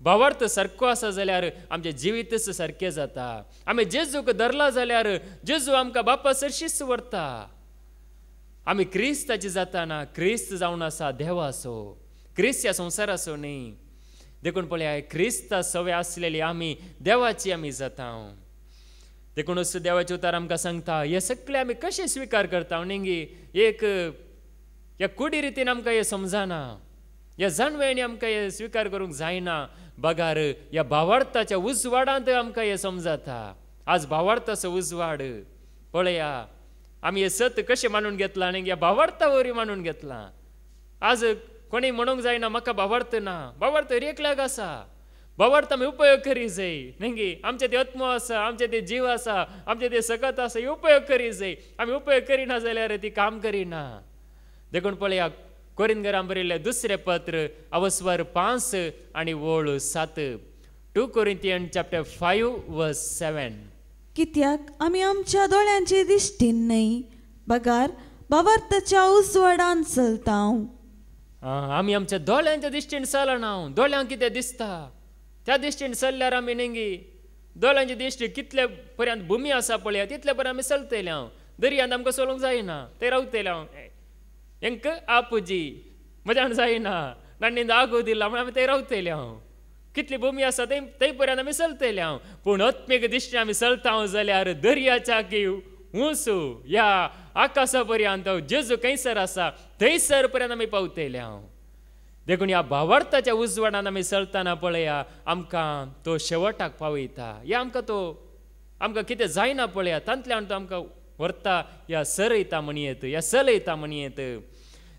A: भावार्थ सारको आसा जाल्यार आमचें जिवीतच सारकें जाता. आमी जेजूक धरला जाल्यार जेजू आमकां बापा सरशीच व्हरता. आमी क्रिस्ताची जाताना क्रिस्त जावन आसा देवाचो, क्रिस्त ह्या संवसाराचो न्ही. देखून पळया क्रिस्ता सवय आसलेली आमी देवाची आमी जाता. देखूनच देवाचे उतार आमकां सांगता हे सगळे आमी कशें स्विकार करता. नेंगी एक ह्या कुडी रितीन आमकां हे समजना, ह्या जाणवेणी आमकां हे स्विकार करूंक जायना. बगार ह्या भावार्थाच्या उजवाडांत आमकां हे समजता. आज भावार्थाचो उजवाड पळया आमी हे सत कशें मानून घेतला न्ही, ह्या भावार्था वरवीं मानून घेतला. आज कोणी म्हणूंक जायना म्हाका भावार्थ ना, भावार्थ हर एकल्याक आसा. भावार्थ आमी उपयोग करी जाय. न्ही आमचे ते आत्मो आसा, आमचे ते जीव आसा, आमचे ते सकत आसा, हे उपयोग करी जाय. आमी उपयोग करिना जाल्यार ती काम करिना. देखून पळया कोरिंथीकांक बरयल्लें दुसरें पत्र अवस्वर 5 आनी ओळ 7. 2 Corinthians chapter 5 verse 7.
B: कित्याक आमी आमच्या दोळ्यांचे दिश्टीन न्हय, बगार भावार्थाच्या उजवाडान चलता.
A: आमी आमच्या दोळ्यांच्या दिश्टीन चलना. दोळ्यांक कितें दिसता त्या दिश्टीन चल्ल्यार आमी नेंगी दोळ्यांची दिश्टी कितले पर्यंत भुमी आसा पळया तितले पर्यंत आमी चलतले. दर्यांत आमकां चलोवंक जायना, ते रावतले. हेंक आपुजी मजान जायना, नाणींद आगो दिला म्हण आमी ते रावतले. कितली भुमी आसा ते पर्यंत आमी चलतले. पूण आत्मीक दिश्टी आमी चलता जाल्यार दर्याच्या की उंचू ह्या आकाशा पर्यंत जेजू खंयसर आसा थंयसर पर्यंत आमी पावतले. देखून ह्या भावार्थाच्या उजवाडान आमी चलतना पळया आमकां तो शेवटाक पावयता. हे आमकां कितें जायना पळया तांतल्यान तो आमकां व्हरता ह्या सरयता म्हणयेत, ह्या चलयता म्हणयेत.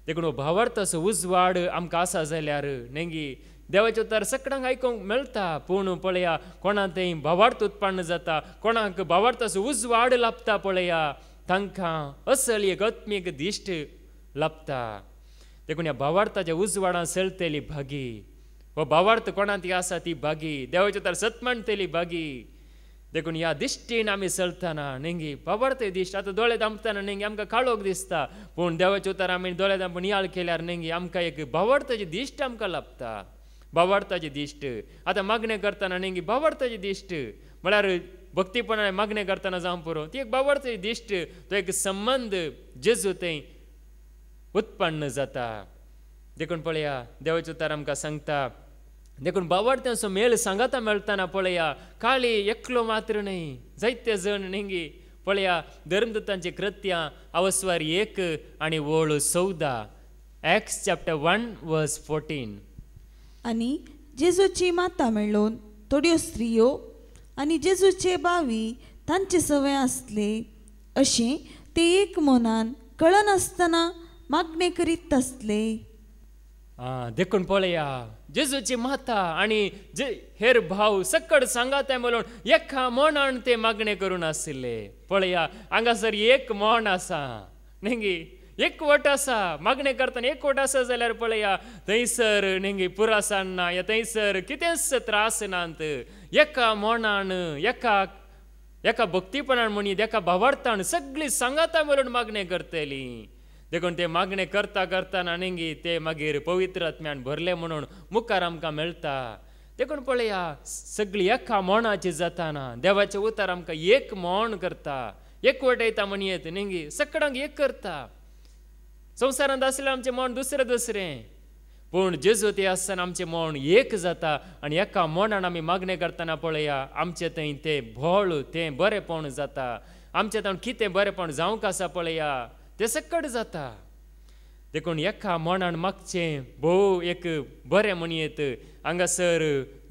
A: देखून हो भावार्थाचो उजवाड आमकां आसा जाल्यार नेंगी देवाचे उतार सगळ्यांक आयकूंक मेळटा. पूण पळया कोणाक थंय भावार्थ उत्पन्न जाता, कोणाक भावार्थाचो उजवाड लाभता पळया तांकां असल एक आत्मीक दिश्ट लाभता. देखून ह्या भावार्थाच्या उजवाडान चलतली भागी, हो भावार्थ कोणाक ती आसा ती भागी, देवाचे उतार सत म्हणटली भागी. देखून ह्या दिश्टीन आमी चलतना नेंगी भावार्थ दिश्ट आतां दोळे दांपतना नेंगी आमकां काळोख दिसता. पूण देवाचे उतार आमी दोळे दांपून नियाळ केल्यार नेंगी आमकां एक भावार्थाची दिश्ट आमकां लाभता. भावार्थाची दिश्ट आतां मागणें करतना नेंगी भावार्थाची दिश्ट म्हळ्यार भक्तीपणान मागणें करतना जावं पुरो ती एक भावार्थाची दिश्ट, तो एक संबंध जेजू थंय उत्पन्न जाता. देखून पळया देवाचे उतार आमकां सांगता देखून भावार्थांचो मेळ सांगाता मेळतना पळया काळी एकलो मात्र न्हय जायते जण नेंगी पळया धर्मदूतांची कृत्यां अवस्वर 1 आनी ओळ 14. Acts chapter 1 verse 14.
B: आनी जेजूची माता मेळोवन थोड्यो स्त्रियो आनी जेजूचे बावी तांचे सवय आसले अशें ते एक मनान कळनासतना मागणे करीत आसले.
A: देखून पळया जेजूची माता आणि जे हेर भाव सकड सांगात म्हणून एका मनान ते मागणे करून आशिल्ले. पळया हांगासर एक मन आसा नेंगी एकवट आसा मागणे करतना एकवट आसा जाल्यार पळया थंयसर नेंगी पुरासाण ना या थंयसर कितेंच त्रास नात. एका मनान एका भक्तीपणान म्हणीत एका भावार्थान सगळी सांगाता म्हणून मागणे करतली. देखून ते मागणे करता करतना नेंगी ते मागीर पवित्र आत्म्यान भरले म्हणून मुखार आमकां मेळटा. देखून पळया सगळी एका मोणाची जाताना देवाचे उतार आमकां एक मोण करता एकवट येता म्हणयेत नेंगी सगळ्यांक एक करता. संवसारांत आसलें आमचें मोण दुसरें दुसरें पूण जेजू ते आसतना आमचें मोण एक जाता आनी एका मोणान आमी मागणे करतना पळया आमचें थंय तें भोळ तें बरेंपण जाता. आमचें थंय कितें बरेंपण जावंक आसा पळया ते सकड जाता. देखून एका मोणान मागचें भोव एक बरें म्हणयेत. हांगासर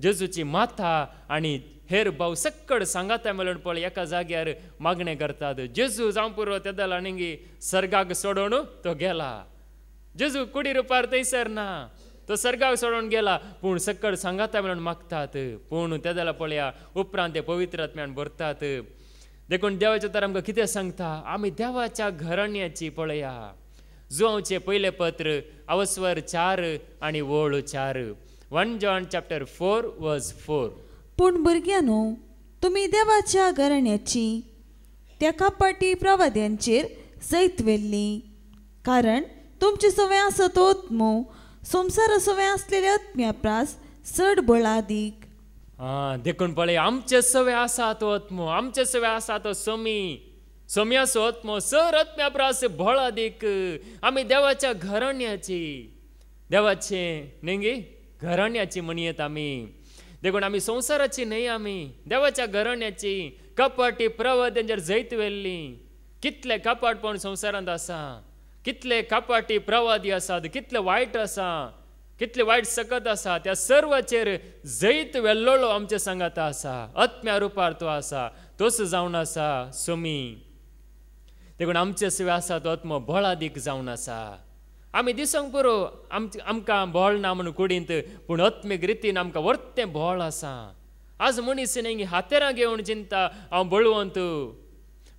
A: जेजूची माता आनी हेर भाव सकड सांगाता मेळून पळय एका जाग्यार मागणे करतात. जेजू जावं पुरो तेदला नेंगी सर्गाक सोडून तो गेला. जेजू कुडी रुपार थंयसर ना तो सर्गाक सोडून गेला पूण सकड सांगाता मेळून मागतात. पूण तेदला पळया उपरांत ते पवित्र आत्म्यान भरतात. देखून देवाचे तर आमकां कितें सांगता आमी देवाच्या घराण्याची पळया जुआंवचें पयलें पत्र अवस्वर 4 आनी वोळ 4 1 John chapter 4 verse 4.
B: पूण भुरग्यांनो तुमी देवाच्या घराण्याची त्या कपाटी प्रवाद्यांचेर जैत वेल्ली कारण तुमची सवय आसा तो आत्मो संवसारा सवय आसलेले आत्म्याप्रास चड बळादीक.
A: देखून पळय आमचे सवय आसा तो आत्मो आमचे सवय आसा तो सोम्याचो आत्मो सर आत्म्याप्रास बळादीक. आमी देवाच्या घराण्याची देवाचे नेंगी घराण्याची म्हणयेत आमी. देखून आमी संवसाराची न्हय आमी देवाच्या घराण्याची कपाटी प्रवाद्यांचेर जैत वेल्ली. कितले कपाटपण संवसारांत आसा कितले कपाटी प्रवादी आसात कितले वायट आसा कितले वायट सकत आसा त्या सर्वाचेर जैत वेल्लोलो आमच्या सांगाता आसा. आत्म्या रुपार तो आसा तोच जावन आसा सोमी. देखून आमचे सवय आसा तो आत्मो बळादीक जावन आसा. आमी दिसोंक पुरो आमकां बोळ ना म्हणून कुडींत पूण आत्मीक रितीन आमकां वर्तें बोळ आसा. आज मनीस नेंगी हातेरां घेवन चिंता हांव बळवंत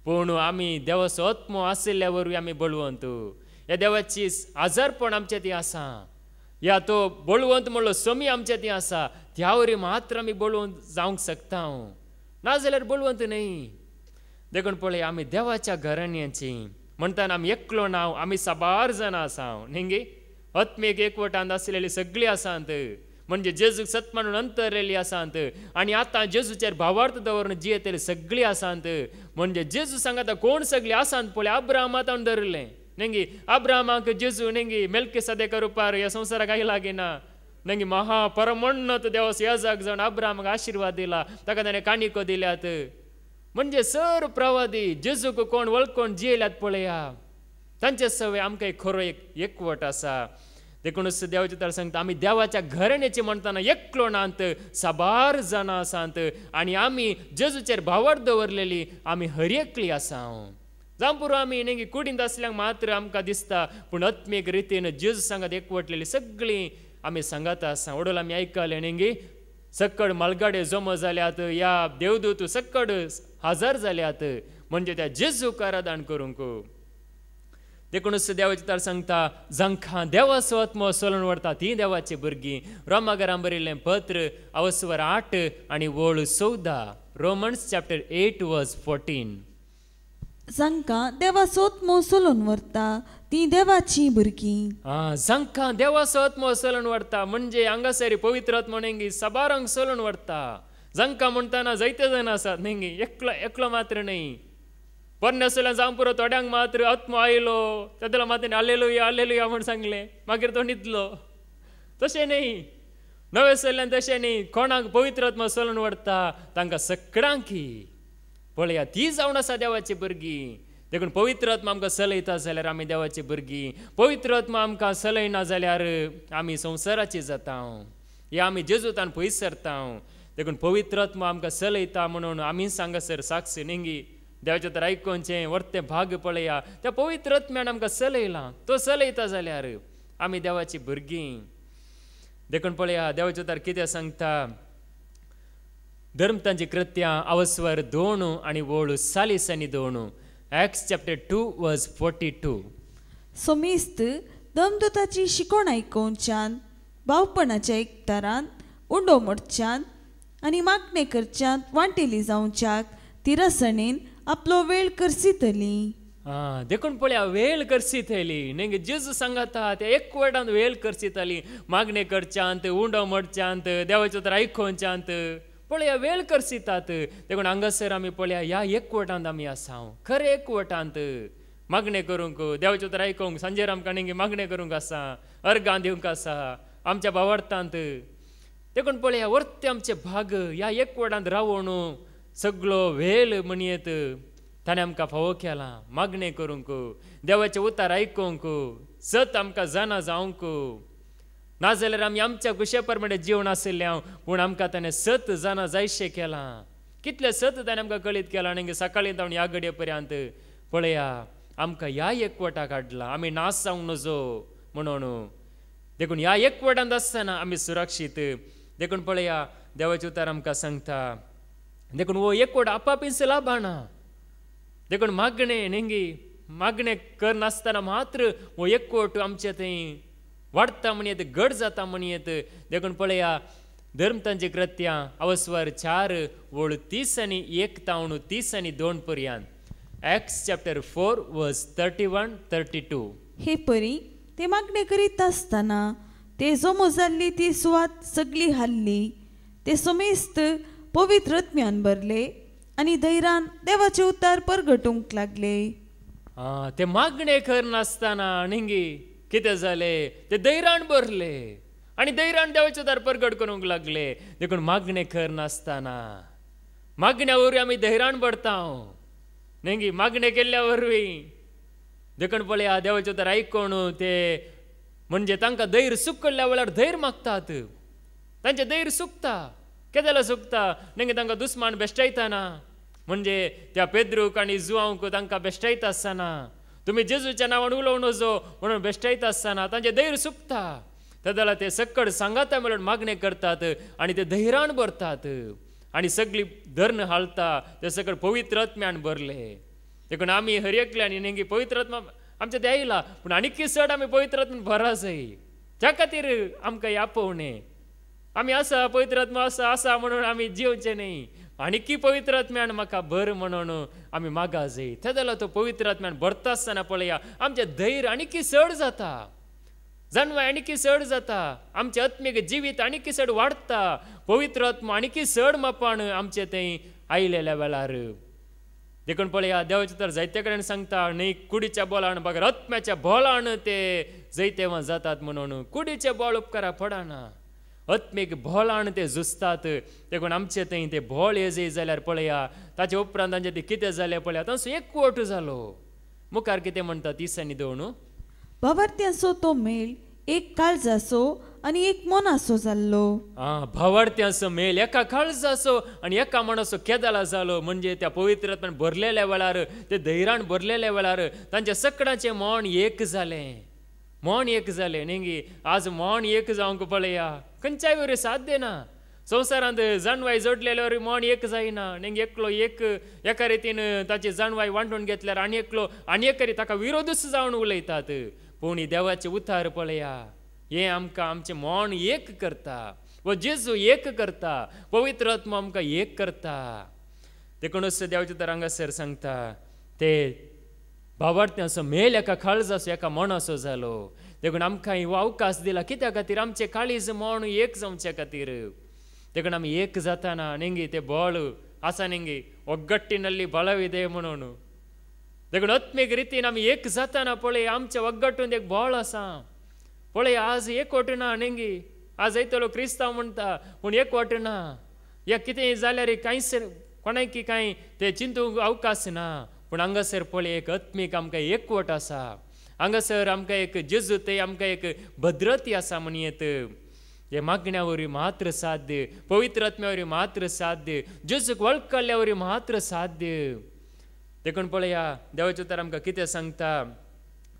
A: पूण आमी देवाचो आत्मो आशिल्ल्या वरवीं आमी बळवंत. ह्या देवाची आजारपण आमचें ती आसा या तो बळवंत म्हणलो सोमी आमचें ती आसा त्या वरी मात्र आमी बळवंत जावंक शकता नाजाल्यार बळवंत न्हय. देखून पळय आमी देवाच्या घराण्याची म्हणटाना आमी एकलो नांव आमी साबार जाणां आसा न्ही आत्मेक एकवटांत आसलेली सगळीं आसात म्हणजे जेजूक सत म्हणून अंतरलेली आसात आनी आतां जेजूचेर भावार्थ दवरून जियेतली सगळीं आसात. म्हणजे जेजू सांगता कोण सगळीं आसात पळय अब्राहमांत धरलें नेंगी अब्राहमाक जेजू नेंगी मेल्किसेदेक रुपार ह्या संवसाराक आयला गेना नेंगी महापरमोन्नत देवाचो याजक जावन अब्राहमाक आशिर्वाद दिला ताका ताणें काणिको दिल्यात. म्हणजे सर प्रवादी जेजूक कोण वळखून जियेल्यात पळया तांचे सवय आमकां खरो एकवट आसा. देखूनच देवाचे तर सांगता आमी देवाच्या घराण्याची म्हणटाना एकलो नात साबार जाणां आसात आनी आमी जेजूचेर भावार्थ दवरलेली आमी हर एकली आसा. जावं पुरो आमी नेंगी कुडींत आसल्यांक मात्र आमकां दिसता पूण आत्मीक रितीन जेजू सांगात एकवटलेली सगळीं आमी सांगात आसा. ओडोल आमी आयकले नेंगी सकड मालगाडे जमो जाल्यात या देवदूत सकड हजार जाल्यात म्हणजे त्या जेजूक आराधन करूंक. देखूनच देवाचे तर सांगता जांकां देवाचो आत्मो सोलून व्हरता ती देवाची भुरगीं. रोमाकारां बरयल्लें पत्र अवस्वर 8 आनी वोळ 14 रोमन्स चॅप्टर 8 वर्स 14.
B: जांकां देवाचो आत्मो सोलून व्हरता ती देवाची भुरगीं.
A: जांकां देवाचो आत्मो सोलून व्हरता म्हणजे हांगासर पवित्र आत्मो नेंगी साबारांक सोलून व्हरता. जांकां म्हणटाना जायते जाण आसात नेंगी एकलो मात्र न्हय. परनेसल्या जावं पुरो थोड्यांक मात्र आत्मो आयलो तेदला मात्र हालेलुया हालेलुया म्हूण सांगलें मागीर तो न्हिदलो. तशें न्हय नवे सल्ल्यान तशें न्हय. कोणाक पवित्र आत्मो सोलून व्हरता तांकां सगळ्यांक पळया ती जावन आसा देवाची भुरगीं. देखून पवित्र आत्मा आमकां चलयता जाल्यार आमी देवाची भुरगीं. पवित्र आत्मा आमकां चलयना जाल्यार आमी संवसाराची जाता हे आमी जेजूतान पयस सरता. देखून पवित्र आत्मा आमकां चलयता म्हणून आमी हांगासर साक्ष नेंगी देवाचें तर आयकोनचें वर्तें भाग पळया त्या पवित्र आत्म्यान आमकां चलयलां तो चलयता जाल्यार आमी देवाची भुरगीं देखून पळया देवाचें तर कितें सांगता धर्मतांची कृत्यां अवस्वर 2 आनी वोळू 40 आनी 2 Acts chapter 2 verse 42
B: सोमिस्त दमदूताची शिकोण आयकोवच्यान भावपणाच्या एकतारान उंडो मोडच्यान आनी मागणे करच्यान वांटेली जावच्याक तिरसणेन आपलो वेळ करसीतली
A: देखून पळया वेळ करसीतली नेंगे जेजू सांगता ते एक वटान वेळ करसीतली मागणे करच्यांत उंडो मोडच्यांत देवाचें तर आयकोवच्यांत पळया वेळ करसीतात देखून हांगासर आमी पळया ह्या एकवटांत आमी आसा खरें एकवटांत मागणे करूंक देवाचें तर आयकोंक सांजेर आमकां नेंगे मागणे करूंक आसा अर्गां दिवंक आसा आमच्या भावार्थांत देखून पळया वर्ते आमचे भाग ह्या एकवटांत रावून सगळो वेळ म्हणयेत ताणें आमकां फावो केला मागणे करूंक देवाचें उतार आयकोंक सत आमकां जाणा जावंक नाजाल्यार आमी आमच्या कुशे प्रमाणे जीवन आशिल्लें पूण आमकां ताणें सत जाणा जायशें केलां कितलें सत ताणें आमकां कळीत केलां नेंगे सकाळीं जावन ह्या घडये पर्यंत पळया आमकां ह्या एकवटाक हाडला आमी नाश जावंक नजो म्हणून देखून ह्या एकवटांत आसतना आमी सुरक्षीत देखून पळया देवाचें उतार आमकां सांगता देखून वो एकवट आपापीच लाभाना देखून मागणे नेंगी मागणे करनासतना मात्र वो एकवट आमचे थंय वाडटा म्हणयेत घट जाता म्हणयेत देखून पळया धर्मतांची कृत्यां अवस्वर 4 वोळ 30 आनी 1 तावन 30 आनी 2 पर्यंत Acts chapter 4 verse 31-32
B: हे परी ते मागणे करीत आसतना ते जमो जाल्ली ती सुवात सगळी हाल्ली ते समेस्त पवित्र आत्म्यान भरले आनी धैर्यान देवाचे उतार परगटूंक लागले
A: ते मागणे करनासतना नेंगी कितें जालें ते धैर्यान भरले आनी धैर्यान देवाचे उतार परगट करूंक लागले देखून मागणे करनासतना मागण्या वरवीं आमी धैर्यान भरता नेंगी मागणे केल्ल्या वरवीं देखून पळया देवाचे उतार आयकोन ते म्हणजे तांकां धैर्य सुकल्या वेळार धैर्य मागतात तांचें धैर्य सुकता केदेला सुकता नेंगे तांकां दुस्मान बेश्टायतना म्हणजे त्या पेद्रूक आनी जुवांक तांकां बेश्टायता आसतना तुमी जेजूच्या नांवान उलोवं नजो म्हणून बेश्टायता आसतना तांचें धैर्य सुकता तेदला ते सक्कड सांगाता मेळून मागणे करतात आनी ते धैर्यान भरतात आनी सगळी धर्ण हालता ते सकड पवित्र आत्म्यान भरले देखून आमी हर एकल्यानी नेंगी पवित्र आत्मा आमचे ते आयला पूण आनीक चड आमी पवित्र आत्म्यान भरा जाय त्या खातीर आमकां आपोवणें आमी आसा पवित्र आत्मा आसा म्हणून आमी जिवचे न्ही आनीक पवित्र आत्म्यान म्हाका भर म्हणून आमी मागा जाय ते जाल्यार तो पवित्र आत्म्यान भरता आसतना पळया आमचें धैर्य आनीक चड जाता जन्म आनीक चड जाता आमचें आत्मीक जिवीत आनीक चड वाडटा पवित्र आत्मा आनीक चड मापान आमचें थंय आयलेल्या वेळार देखून पळया देवाचें तर जायते कडेन सांगता न्ही कुडीच्या बोलान बगर आत्म्याच्या बोलान ते जैतेवां जातात म्हणून कुडीचे बोळ उपकारा पडना आत्मीक बोलान ते झुजतात देखून आमचे थंय ते बोळ येजय जाल्यार पळया ताचे उपरांत तांचे ते कितें जालें पळया तांचो एकवट जालो मुखार कितें म्हणटा 30 आनी 2
B: भावार्थ्यांचो तो मेळ एक काळजाचो आनी एक मनाचो जाल्लो
A: भावार्थ्यांचो मेळ एका काळजाचो आनी एका मनाचो केदाला जालो म्हणजे त्या पवित्र आत्म्यान भरलेल्या वेळार ते धैर्यान भरलेल्या वेळार तांच्या सगळ्यांचें मन एक जालें मन एक जालें नेंगी आज मन एक जावंक पळया खंयच्याय वरी साध्य ना संवसारांत जाणवाय जोडलेल्यावर मन एक जायना नेंगी एकलो एक एका रितीन ताची जाणवाय वांटून घेतल्यार आनी एकलो आनी एका री ताका विरोधूच जावन उलयतात पूण देवाचे उतार पळया हें आमकां आमचें मन एक करता व जेजू एक करता पवित्र आत्मा आमकां एक करता देखूनच देवाचे उतार हांगासर सांगता ते भावार्थ्यांचो मेल एका काळजाचो एका मनाचो जालो देखून आमकां हो अवकाश दिला कित्या खातीर आमचें काळीज मन एक जावचे खातीर देखून आमी एक जाताना नेंगी ते बोळ आसा नेंगी ಒಗ್ಗಟ್ಟಿನಲ್ಲಿ ಬಲವಿದೆ म्हणून देखून आत्मीक रितीन आमी एक जाताना पळय आमच्या ಒಗ್ಗಟ್ಟून एक बोळ आसा पळय आज एक वटना नेंगी आज येतलो क्रिस्तांव म्हणटा पूण एक वटना या कितें जाल्यार कांयच कोणाक कांय ते चिंतूंक अवकाश ना पूण हांगासर पळय एक आत्मीक आमकां एकवट आसा हांगासर आमकां एक जेजू ते आमकां एक भद्रती आसा म्हणयेत हे मागण्यावरवी मात्र साध्य, पवित्र आत्म्यावरवी मात्र साध्य, जेजूक वळखल्यावरवी मात्र साध्य. देखून पळया देवाचे उतर आमकां कितें सांगता.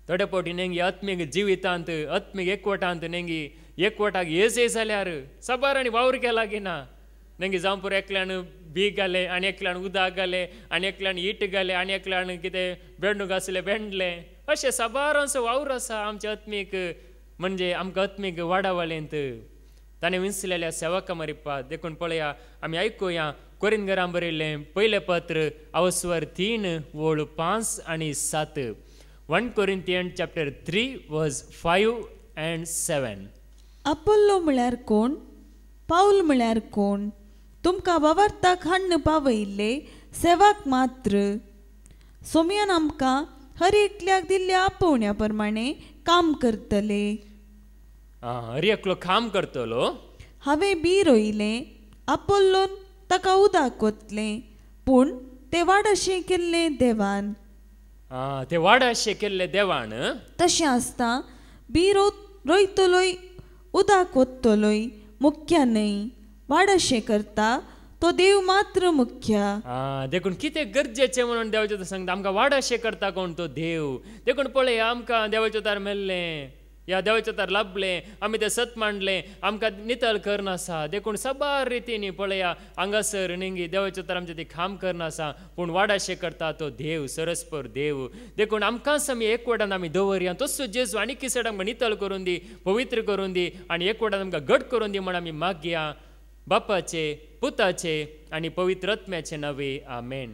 A: थोडे फावटी नेंगी आत्मीक जिवितांत आत्मीक एकवटांत नेंगी एकवटाक येसय जाल्यार साबार आनी वावर केला गिना. नेंगी जावं पुरो एकल्यान बी घाले आनी एकल्यान उदक घाले आनी एकल्यान इट घाले आनी एकल्यान कितें बेंडूक आसले बेंडले. अशें साबार असो वावर आसा आमच्या आत्मीक, म्हणजे आमकां आत्मीक वाडावलेंत ताणें विंचलेल्या सेवकां मारिपात. देखून पळया आमी आयकुया कोरिंथीकांक बरयल्लें पयलें पत्र अवस्वर 3 ओळ 5 आनी 7. 1 Corinthians chapter 3 verse 5 and 7.
B: Apollo म्हळ्यार कोण, पाऊल म्हळ्यार कोण? तुमकां वावरताक हाडून पावयल्ले सेवाक मात्र. सोमयान आमकां हर एकल्याक दिल्ल्या आपोवण्या प्रमाणे काम करतले.
A: हर एकलो काम करतलो.
B: हांवें बी रोयलें, अपोल्लोन ताका उदक ओतलें, पूण तें वाडशें केल्लें देवान.
A: ते वाडाशें केल्लें देवान.
B: तशें आसता बी रोयतलोय उदक ओततलोय मुख्य न्हय, वाडशें करता तो देव मात्र मुख्य.
A: देखून कितें गरजेचें म्हणून देवाचें सांगता आमकां वाडाशें करता कोण तो देव. देखून पळय आमकां देवाचें उतार मेल्लें, ह्या देवाचें उतार लाभलें, आमी तें सत मांडलें, आमकां नितळ करनासा. देखून साबार रितीनी पळया हांगासर नेंगी देवाचें उतार आमचें ती खाम करनासा, पूण वाडाशें करता तो देव, सरस्पर देव. देखून आमकांच आमी एकवटान आमी दवरया. तसो जेजू आनी किसड आमकां नितळ करून दी, पवित्र करून दी आनी एकवटान आमकां घट करून दी म्हण आमी मागया. बापाचे, पुताचे आनी पवित्र आत्म्याचे नांवे आमेन.